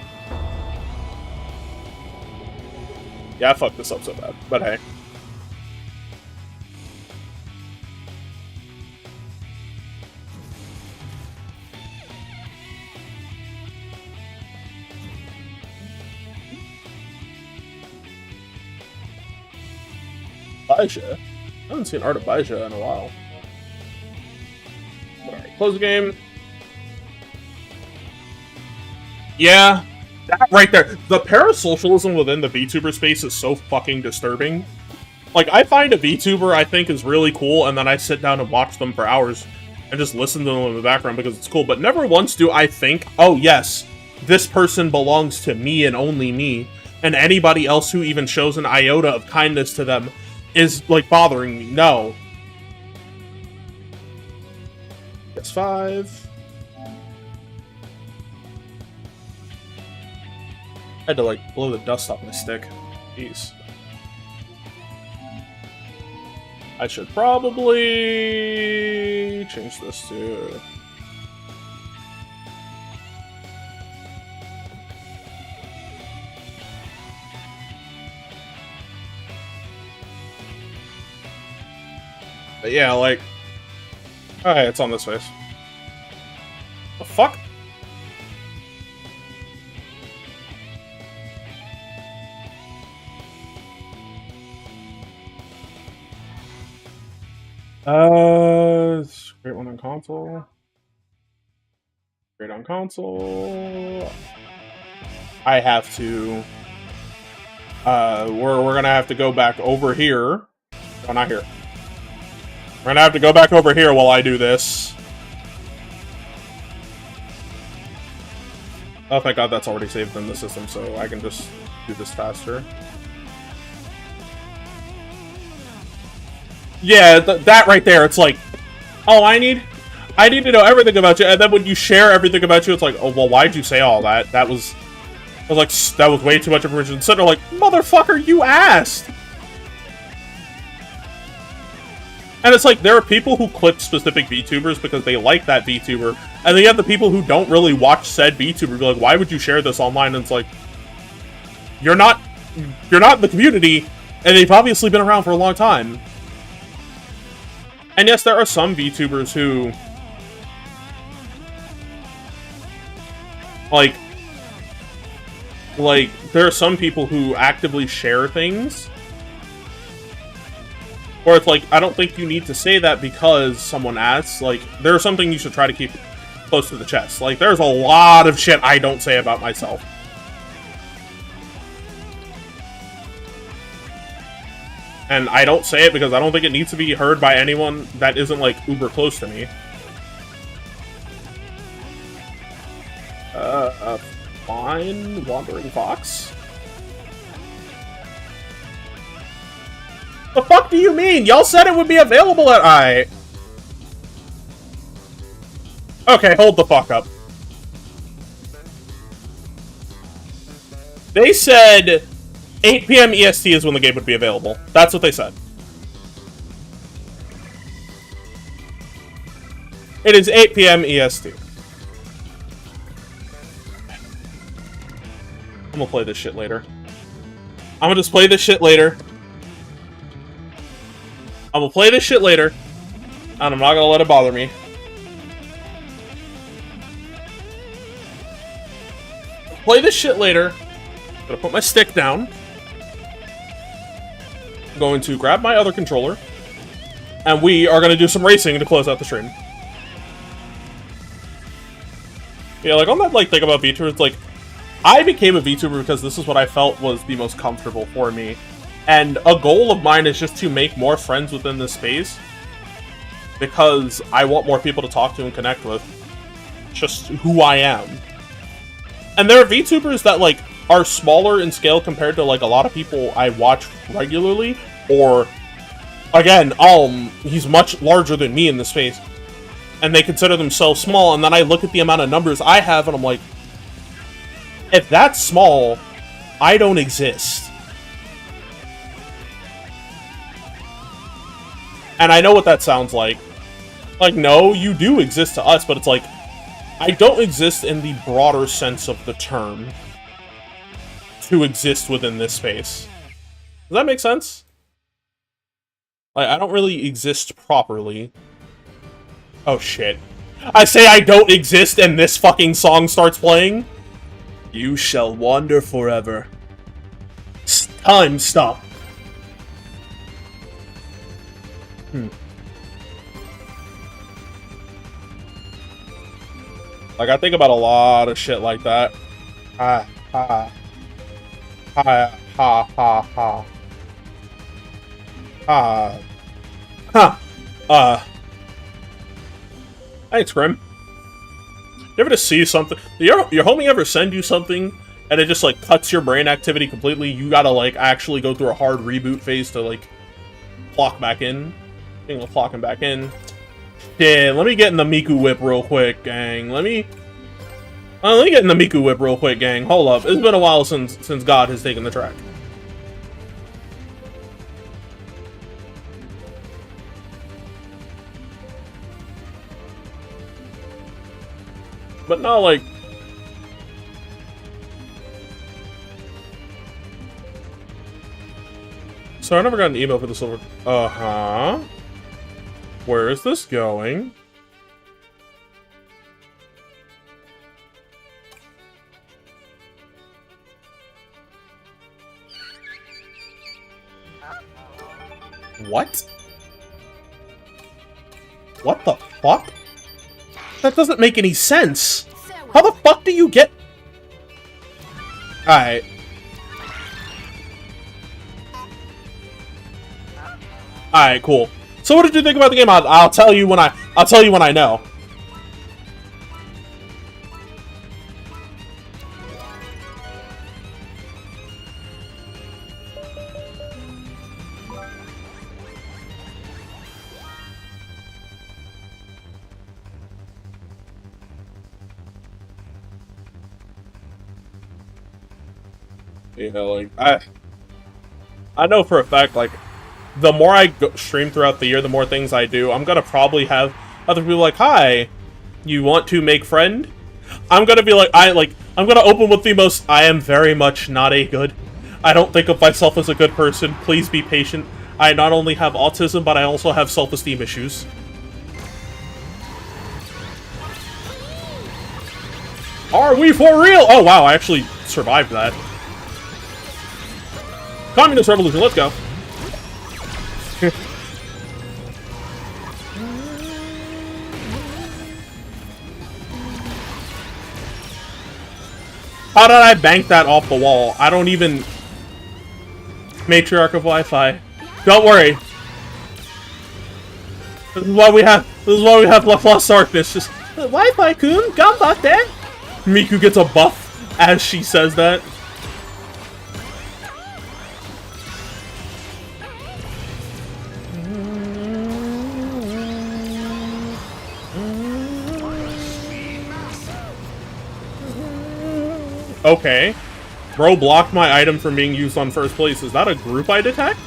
A: Yeah, I fucked this up so bad, but hey. Baija? I haven't seen Art of Baija in a while. Alright, close the game. Yeah, that right there. The parasocialism within the VTuber space is so fucking disturbing. Like, I find a VTuber I think is really cool, and then I sit down and watch them for hours and just listen to them in the background because it's cool, but never once do I think, oh yes, this person belongs to me and only me, and anybody else who even shows an iota of kindness to them is, like, bothering me. No. PS5. I had to, like, blow the dust off my stick. Jeez. I should probably change this to... But yeah, like... Okay, it's on this face. The fuck? Great one on console. Great on console. I have to... we're gonna have to go back over here. Oh, not here. We're gonna have to go back over here while I do this. Oh, thank God that's already saved in the system, so I can just do this faster. Yeah, that right there, it's like, oh, I need to know everything about you, and then when you share everything about you, it's like, oh, well, why'd you say all that? That was way too much information. So they're like, motherfucker, you asked! And it's like, there are people who clip specific VTubers because they like that VTuber, and then you have the people who don't really watch said VTuber be like, why would you share this online? And it's like, you're not in the community, and they've obviously been around for a long time. And yes, there are some VTubers who, like, there are some people who actively share things, where it's like, I don't think you need to say that because someone asks. Like, there's something you should try to keep close to the chest. Like, there's a lot of shit I don't say about myself. And I don't say it because I don't think it needs to be heard by anyone that isn't, like, uber close to me. Fine, Wandering Fox? The fuck do you mean? Y'all said it would be available at... Alright. Okay, hold the fuck up. They said 8 PM EST is when the game would be available. That's what they said. It is 8 PM EST. I'm gonna play this shit later. I'm gonna just play this shit later. I'm gonna play this shit later. And I'm not gonna let it bother me. Play this shit later. I'm gonna put my stick down. I'm going to grab my other controller. And we are gonna do some racing to close out the stream. Yeah, like, on that, like, thing about VTubers, it's like, I became a VTuber because this is what I felt was the most comfortable for me. And a goal of mine is just to make more friends within this space. Because I want more people to talk to and connect with. Just who I am. And there are VTubers that, like, are smaller in scale compared to, like, a lot of people I watch regularly. Or again, he's much larger than me in this space. And they consider themselves small, and then I look at the amount of numbers I have, and I'm like, if that's small, I don't exist. And I know what that sounds like. Like, no, you do exist to us, but it's like, I don't exist in the broader sense of the term to exist within this space. Does that make sense? Like, I don't really exist properly. Oh, shit. I say I don't exist and this fucking song starts playing? You shall wander forever. Time stop. Like, I think about a lot of shit like that. Ha, ha. Ha, ha, ha, ha. Ha. Thanks, Grim. You ever just see something? Your homie ever send you something and it just, like, cuts your brain activity completely? You gotta, like, actually go through a hard reboot phase to, like, clock back in. Clocking back in. Yeah, let me get in the Miku whip real quick, gang. Let me get in the Miku whip real quick, gang. Hold up. It's been a while since God has taken the track. But not like... So I never got an email for the silver... Uh-huh. Where is this going? What? What the fuck? That doesn't make any sense. How the fuck do you get... Alright. Alright, cool. So what did you think about the game? I'll tell you when I know. You know, like, I know for a fact, like, the more I stream throughout the year, the more things I do, I'm gonna probably have other people like, hi, you want to make friend? I'm gonna be like, I'm gonna open with the most, I am very much not a good, I don't think of myself as a good person, please be patient. I not only have autism, but I also have self-esteem issues. Are we for real? Oh wow, I actually survived that. Communist Revolution, let's go. How did I bank that off the wall? I don't even... Matriarch of Wi-Fi. Don't worry. This is why we have Lost Darkness. Just, Wi-Fi-kun, ganbatte! Miku gets a buff as she says that. Okay. Bro blocked my item from being used on first place. Is that a group I detect?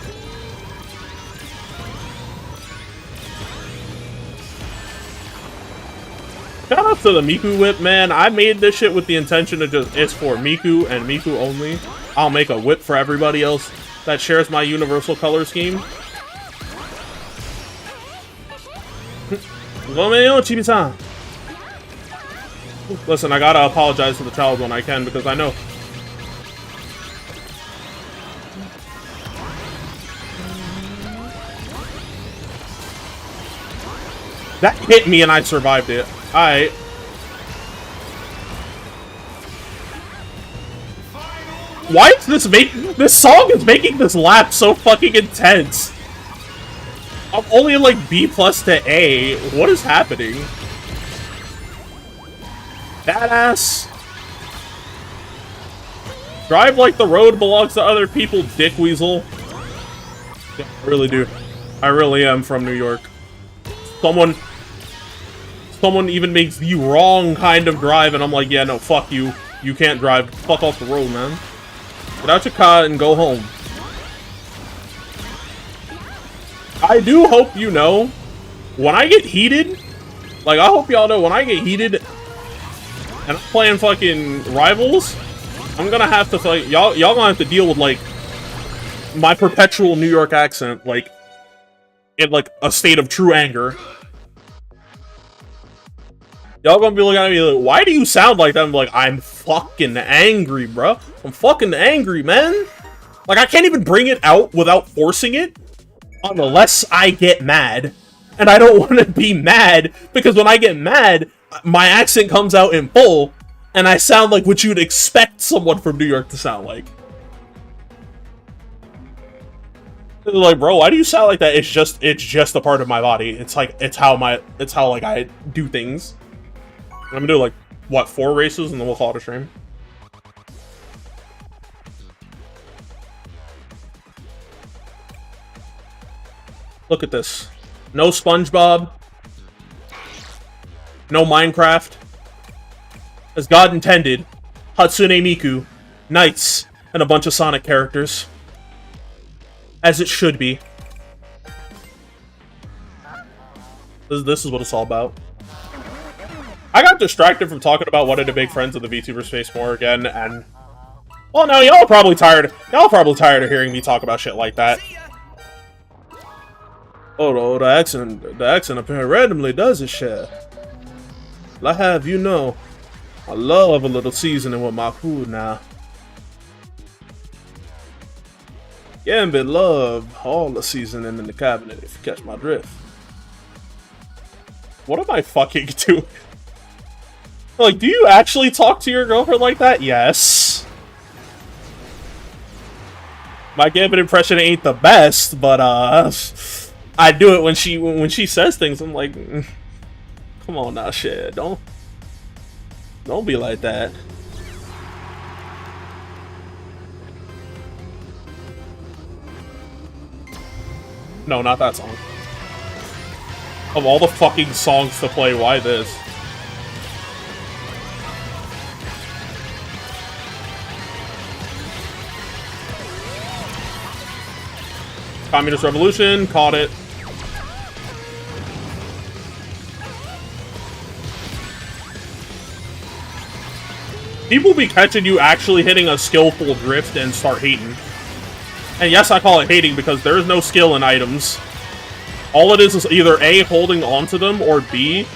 A: Shout out to the Miku whip, man. I made this shit with the intention of just, it's for Miku and Miku only. I'll make a whip for everybody else that shares my universal color scheme. Chibi-san. Listen, I gotta apologize to the child when I can, because I know... That hit me and I survived it. Alright. Why is this song is making this lap so fucking intense? I'm only like B+ to A. What is happening? Badass. Drive like the road belongs to other people, dick weasel. Yeah, I really do. I really am from New York. Someone even makes the wrong kind of drive, and I'm like, yeah, no, fuck you. You can't drive. Fuck off the road, man. Get out your car and go home. I do hope you know, when I get heated, like, I hope y'all know, when I get heated and I'm playing fucking Rivals, I'm gonna have to, like, y'all gonna have to deal with, like, my perpetual New York accent, like, in, like, a state of true anger. Y'all gonna be looking at me like, why do you sound like that? I'm like, I'm fucking angry, bro. I'm fucking angry, man. Like, I can't even bring it out without forcing it, unless I get mad. And I don't want to be mad, because when I get mad, my accent comes out in full, and I sound like what you'd expect someone from New York to sound like. They're like, bro, why do you sound like that? It's just a part of my body. It's like, it's how like I do things. I'm gonna do, like, what, 4 races, and then we'll call it a stream. Look at this. No SpongeBob. No Minecraft. As God intended, Hatsune Miku, Knights, and a bunch of Sonic characters. As it should be. This is what it's all about. I got distracted from talking about wanting to make friends of the VTuber space more again, and... well, no, y'all are probably tired. Y'all are probably tired of hearing me talk about shit like that. Oh, the accent apparently randomly does his share. I have you know, I love a little seasoning with my food now. Gambit love all the seasoning in the cabinet, if you catch my drift. What am I fucking doing? Like, do you actually talk to your girlfriend like that? Yes. My Gambit impression ain't the best, but I do it when she says things. I'm like, come on now, shit. Don't be like that. No, not that song. Of all the fucking songs to play, why this? Communist Revolution, caught it. People be catching you actually hitting a skillful drift and start hating. And yes, I call it hating because there is no skill in items. All it is either A, holding onto them, or B,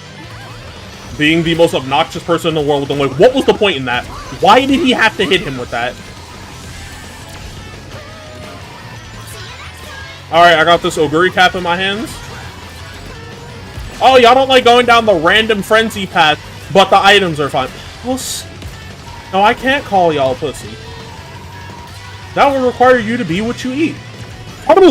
A: being the most obnoxious person in the world. And like, what was the point in that? Why did he have to hit him with that? Alright, I got this Oguri cap in my hands. Oh, y'all don't like going down the random frenzy path, but the items are fine. No, I can't call y'all pussy. That would require you to be what you eat. I'm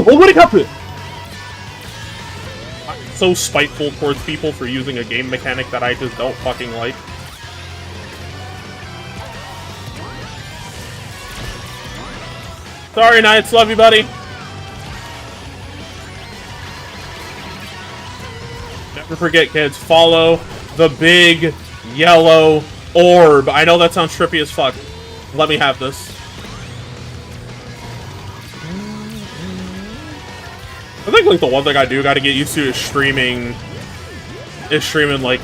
A: so spiteful towards people for using a game mechanic that I just don't fucking like. Sorry, Knights. Love you, buddy. Never forget, kids, follow the big yellow orb. I know that sounds trippy as fuck. Let me have this. I think, like, the one thing I do gotta get used to is streaming, like,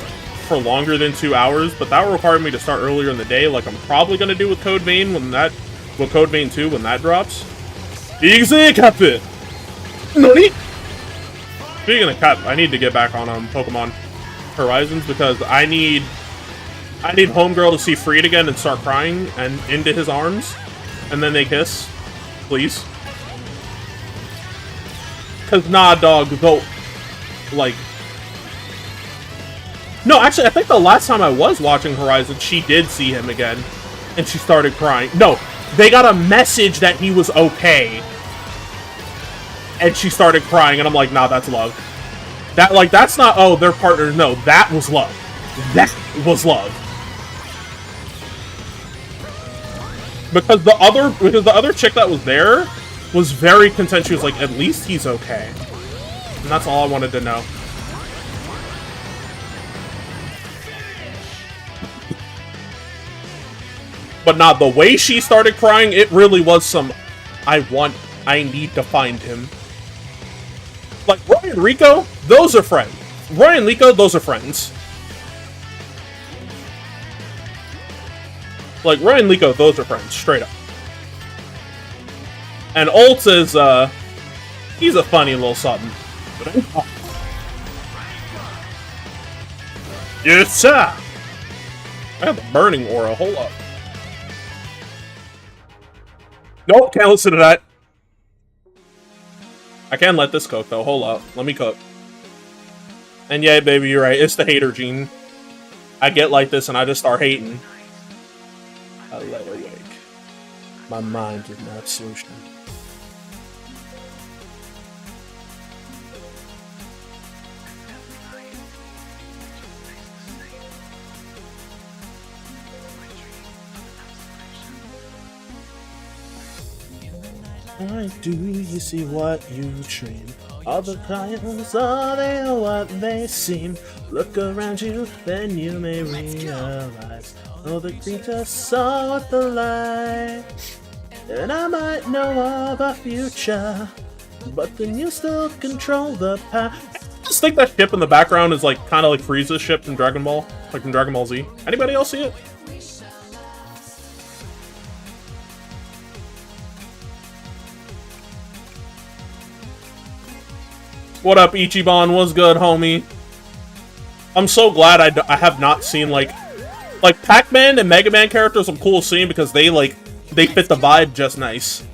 A: for longer than 2 hours, but that will require me to start earlier in the day, like I'm probably gonna do with Code Vein with Code Vein 2 when that drops. Exactly. Nani? Speaking of Cap, I need to get back on Pokemon Horizons because I need Homegirl to see Freed again and start crying and into his arms, and then they kiss, please. Cause nah, dog, go, like. No, actually, I think the last time I was watching Horizon, she did see him again, and she started crying. No, they got a message that he was okay. And she started crying, and I'm like, nah, that's love. That's not, oh, they're partners. No, that was love. That was love. Because the other chick that was there was very content. She was like, at least he's okay. And that's all I wanted to know. But not the way she started crying, it really was some, I need to find him. Like, Roy and Rico, those are friends. Roy and Rico, those are friends. Like, Roy and Rico, those are friends, straight up. And Ult is, he's a funny little something. Yes, sir! I have the burning aura, hold up. Nope, can't listen to that. I can let this cook, though. Hold up. Let me cook. And yeah, baby, you're right. It's the hater gene. I get like this and I just start hating. I lay awake. My mind is not solution. Why do you see what you dream? All the clients, are they what they seem? Look around you, then you may realize. Oh, the creature saw the light. And I might know of a future, but then you still control the past. I just think that ship in the background is like kind of like Frieza's ship from Dragon Ball, like from Dragon Ball Z. Anybody else see it? What up, Ichiban? What's good, homie? I'm so glad I have not seen, like Pac-Man and Mega Man characters I'm cool seeing because they fit the vibe just nice.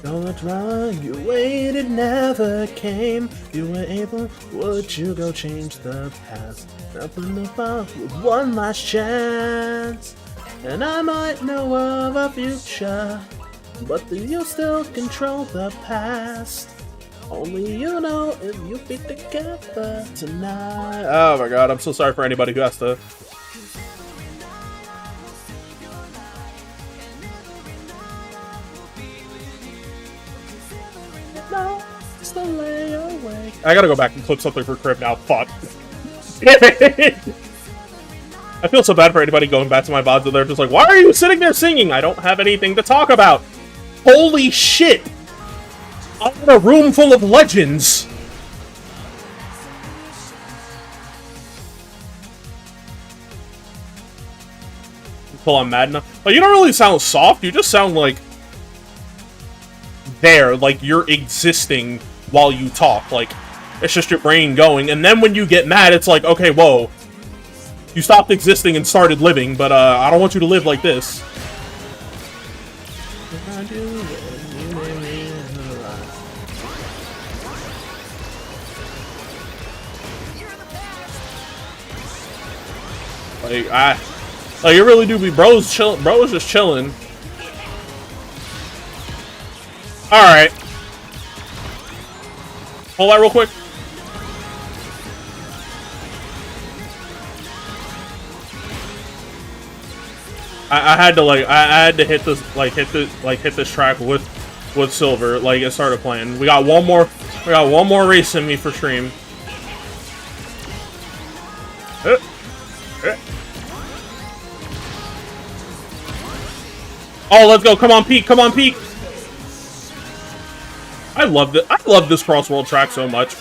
A: No, that's wrong. You waited, never came. You were able, would you go change the past? Nothing about with one last chance. And I might know of a future, but then you still control the past. Only you know if you be together tonight. Oh my god, I'm so sorry for anybody who has to. No, still lay awake. I gotta go back and clip something for Crib now. Fuck. I feel so bad for anybody going back to my VODs and they're just like, why are you sitting there singing? I don't have anything to talk about. Holy shit! I'm in a room full of legends! Until I'm mad enough. But you don't really sound soft, you just sound like... there, like you're existing while you talk. Like, it's just your brain going. And then when you get mad, it's like, okay, whoa. You stopped existing and started living, but I don't want you to live like this. Like, you really do be bro's just chilling. Alright. Hold that real quick. I had to hit this track with Silver, like it started playing. We got one more race in me for stream. Oh, let's go. Come on, Peak. Come on, Peak. I love this Crossworld track so much.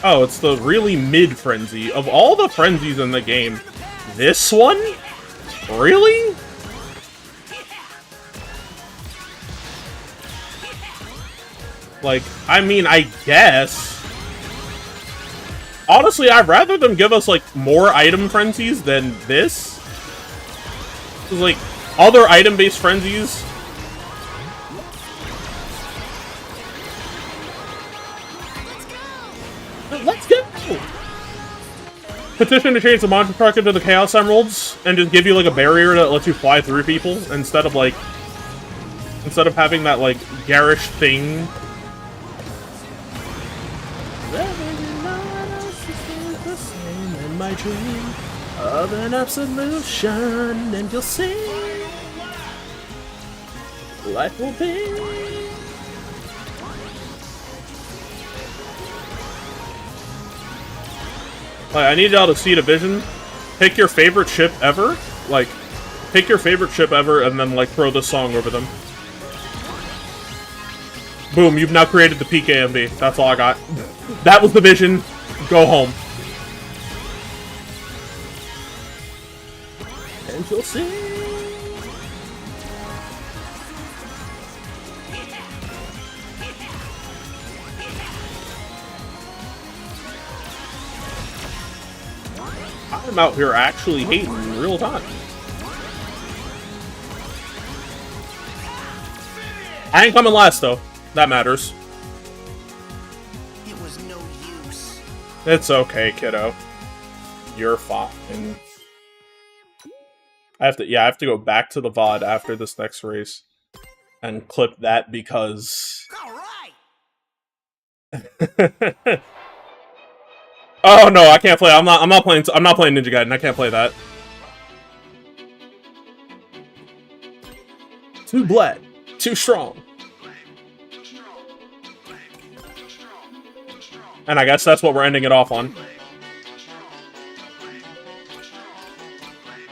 A: Oh, it's the really mid frenzy. Of all the frenzies in the game, this one? Really? Like, I mean, I guess. Honestly, I'd rather them give us, like, more item frenzies than this. Because, like, other item-based frenzies... Let's go! Petition to change the monster truck into the Chaos Emeralds and just give you, like, a barrier that lets you fly through people instead of, like... Instead of having that, like, garish thing. My dream of an absolution, and you'll see life will be. Like, I need y'all to see the vision. Pick your favorite ship ever. Like, pick your favorite ship ever and then, like, throw this song over them. Boom, you've now created the peak AMV. That's all I got. That was the vision. Go home. And you'll see. I'm out here actually hating in real time. I ain't coming last, though. That matters.
C: It was no use.
A: It's okay, kiddo. You're fine. I have to go back to the VOD after this next race and clip that because
C: All right.
A: oh no, I can't play. I'm not playing Ninja Gaiden. I can't play that. Too black, too strong. And I guess that's what we're ending it off on.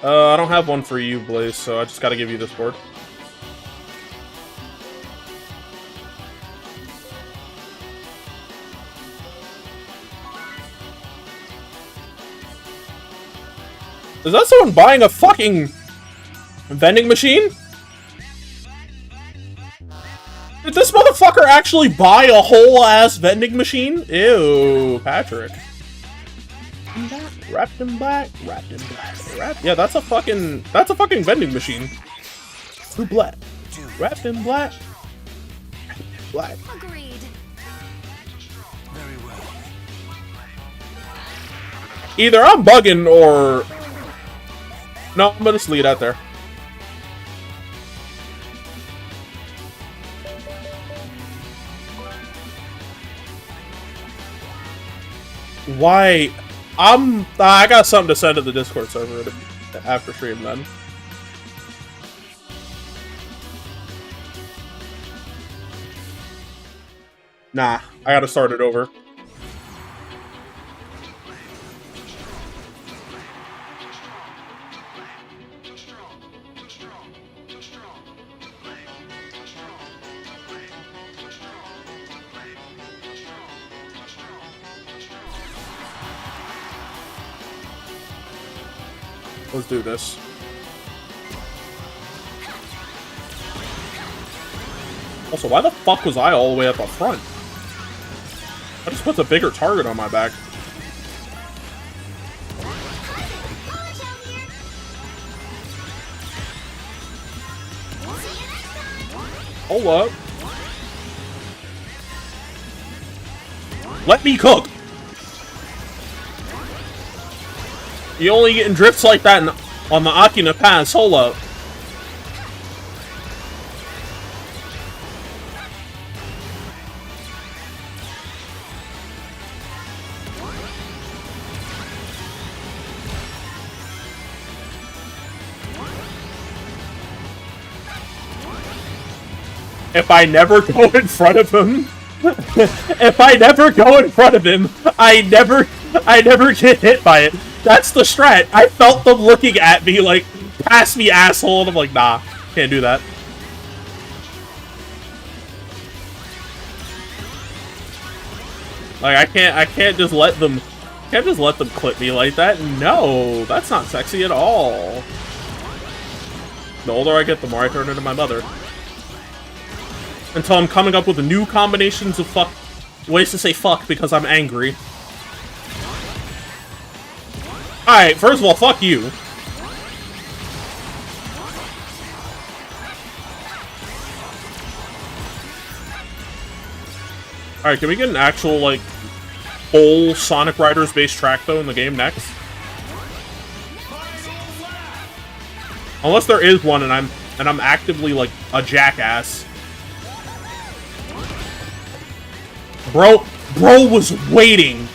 A: I don't have one for you, Blaze, so I just gotta give you this board. Is that someone buying a fucking vending machine? Did this motherfucker actually buy a whole ass vending machine? Ew, Patrick. Wrapped in black, wrapped in black, yeah, that's a fucking vending machine. Too black. Wrapped in black. Black.
D: Agreed.
C: Very well.
A: Either I'm bugging or no, I'm gonna just leave it out there. Why? I got something to send to the Discord server after stream then. Nah, I gotta start it over. Let's do this. Also, why the fuck was I all the way up up front? That just puts a bigger target on my back. Hold up. Let me cook! You only getting drifts like that on the Akina Pass. Hold up. If I never go in front of him, if I never go in front of him, I never get hit by it. That's the strat. I felt them looking at me like, pass me, asshole, and I'm like, nah, can't do that. Like, I can't just let them clip me like that. No, that's not sexy at all. The older I get, the more I turn into my mother. Until I'm coming up with new combinations of ways to say fuck because I'm angry. Alright, first of all, fuck you. Alright, can we get an actual, like, full Sonic Riders based track, though, in the game next? Unless there is one and I'm actively, like, a jackass. Bro was waiting.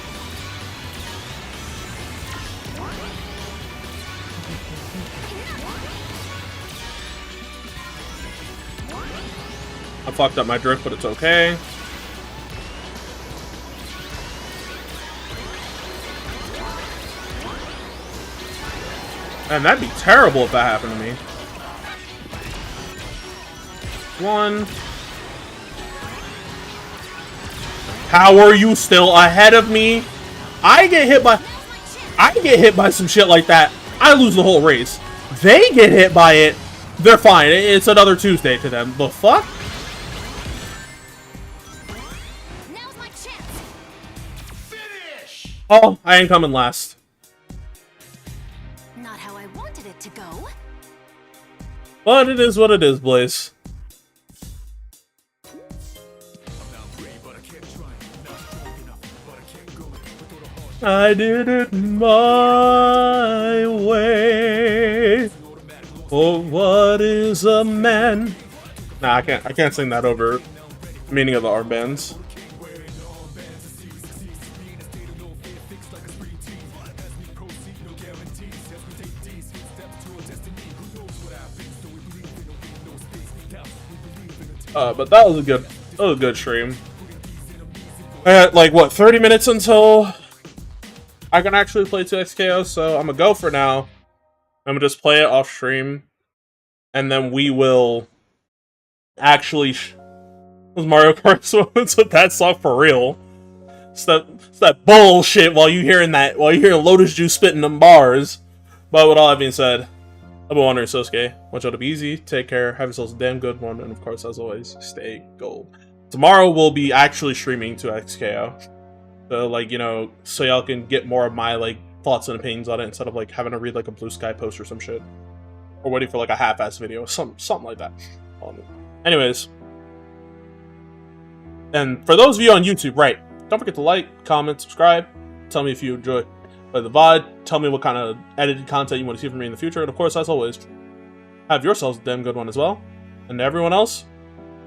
A: I fucked up my drift, but it's okay. And that'd be terrible if that happened to me. One. How are you still ahead of me? I get hit by some shit like that. I lose the whole race. They get hit by it. They're fine. It's another Tuesday to them. The fuck?
C: Now's my chance. Finish.
A: Oh, I ain't coming last.
C: Not how I wanted it to go.
A: But it is what it is, Blaze. I did it my way. Oh, what is a man? Nah, I can't sing that over the meaning of the armbands. But that was a good stream. I had like what 30 minutes until I can actually play 2XKO, so I'm gonna go for now. I'm gonna just play it off stream, and then we will actually. Was Mario Kart songs with that song for real? It's that bullshit while you hearing Lotus Juice spitting them bars. But with all that being said, I've been wondering, Sosuke. Want y'all to be easy, take care, have yourselves a damn good one, and of course, as always, stay gold. Tomorrow we'll be actually streaming 2XKO. So, like, you know, so y'all can get more of my, like, thoughts and opinions on it instead of, like, having to read, like, a Blue Sky post or some shit. Or waiting for, like, a half-ass video. Something like that. Anyways. And for those of you on YouTube, right, don't forget to like, comment, subscribe. Tell me if you enjoy the VOD. Tell me what kind of edited content you want to see from me in the future. And, of course, as always, have yourselves a damn good one as well. And to everyone else,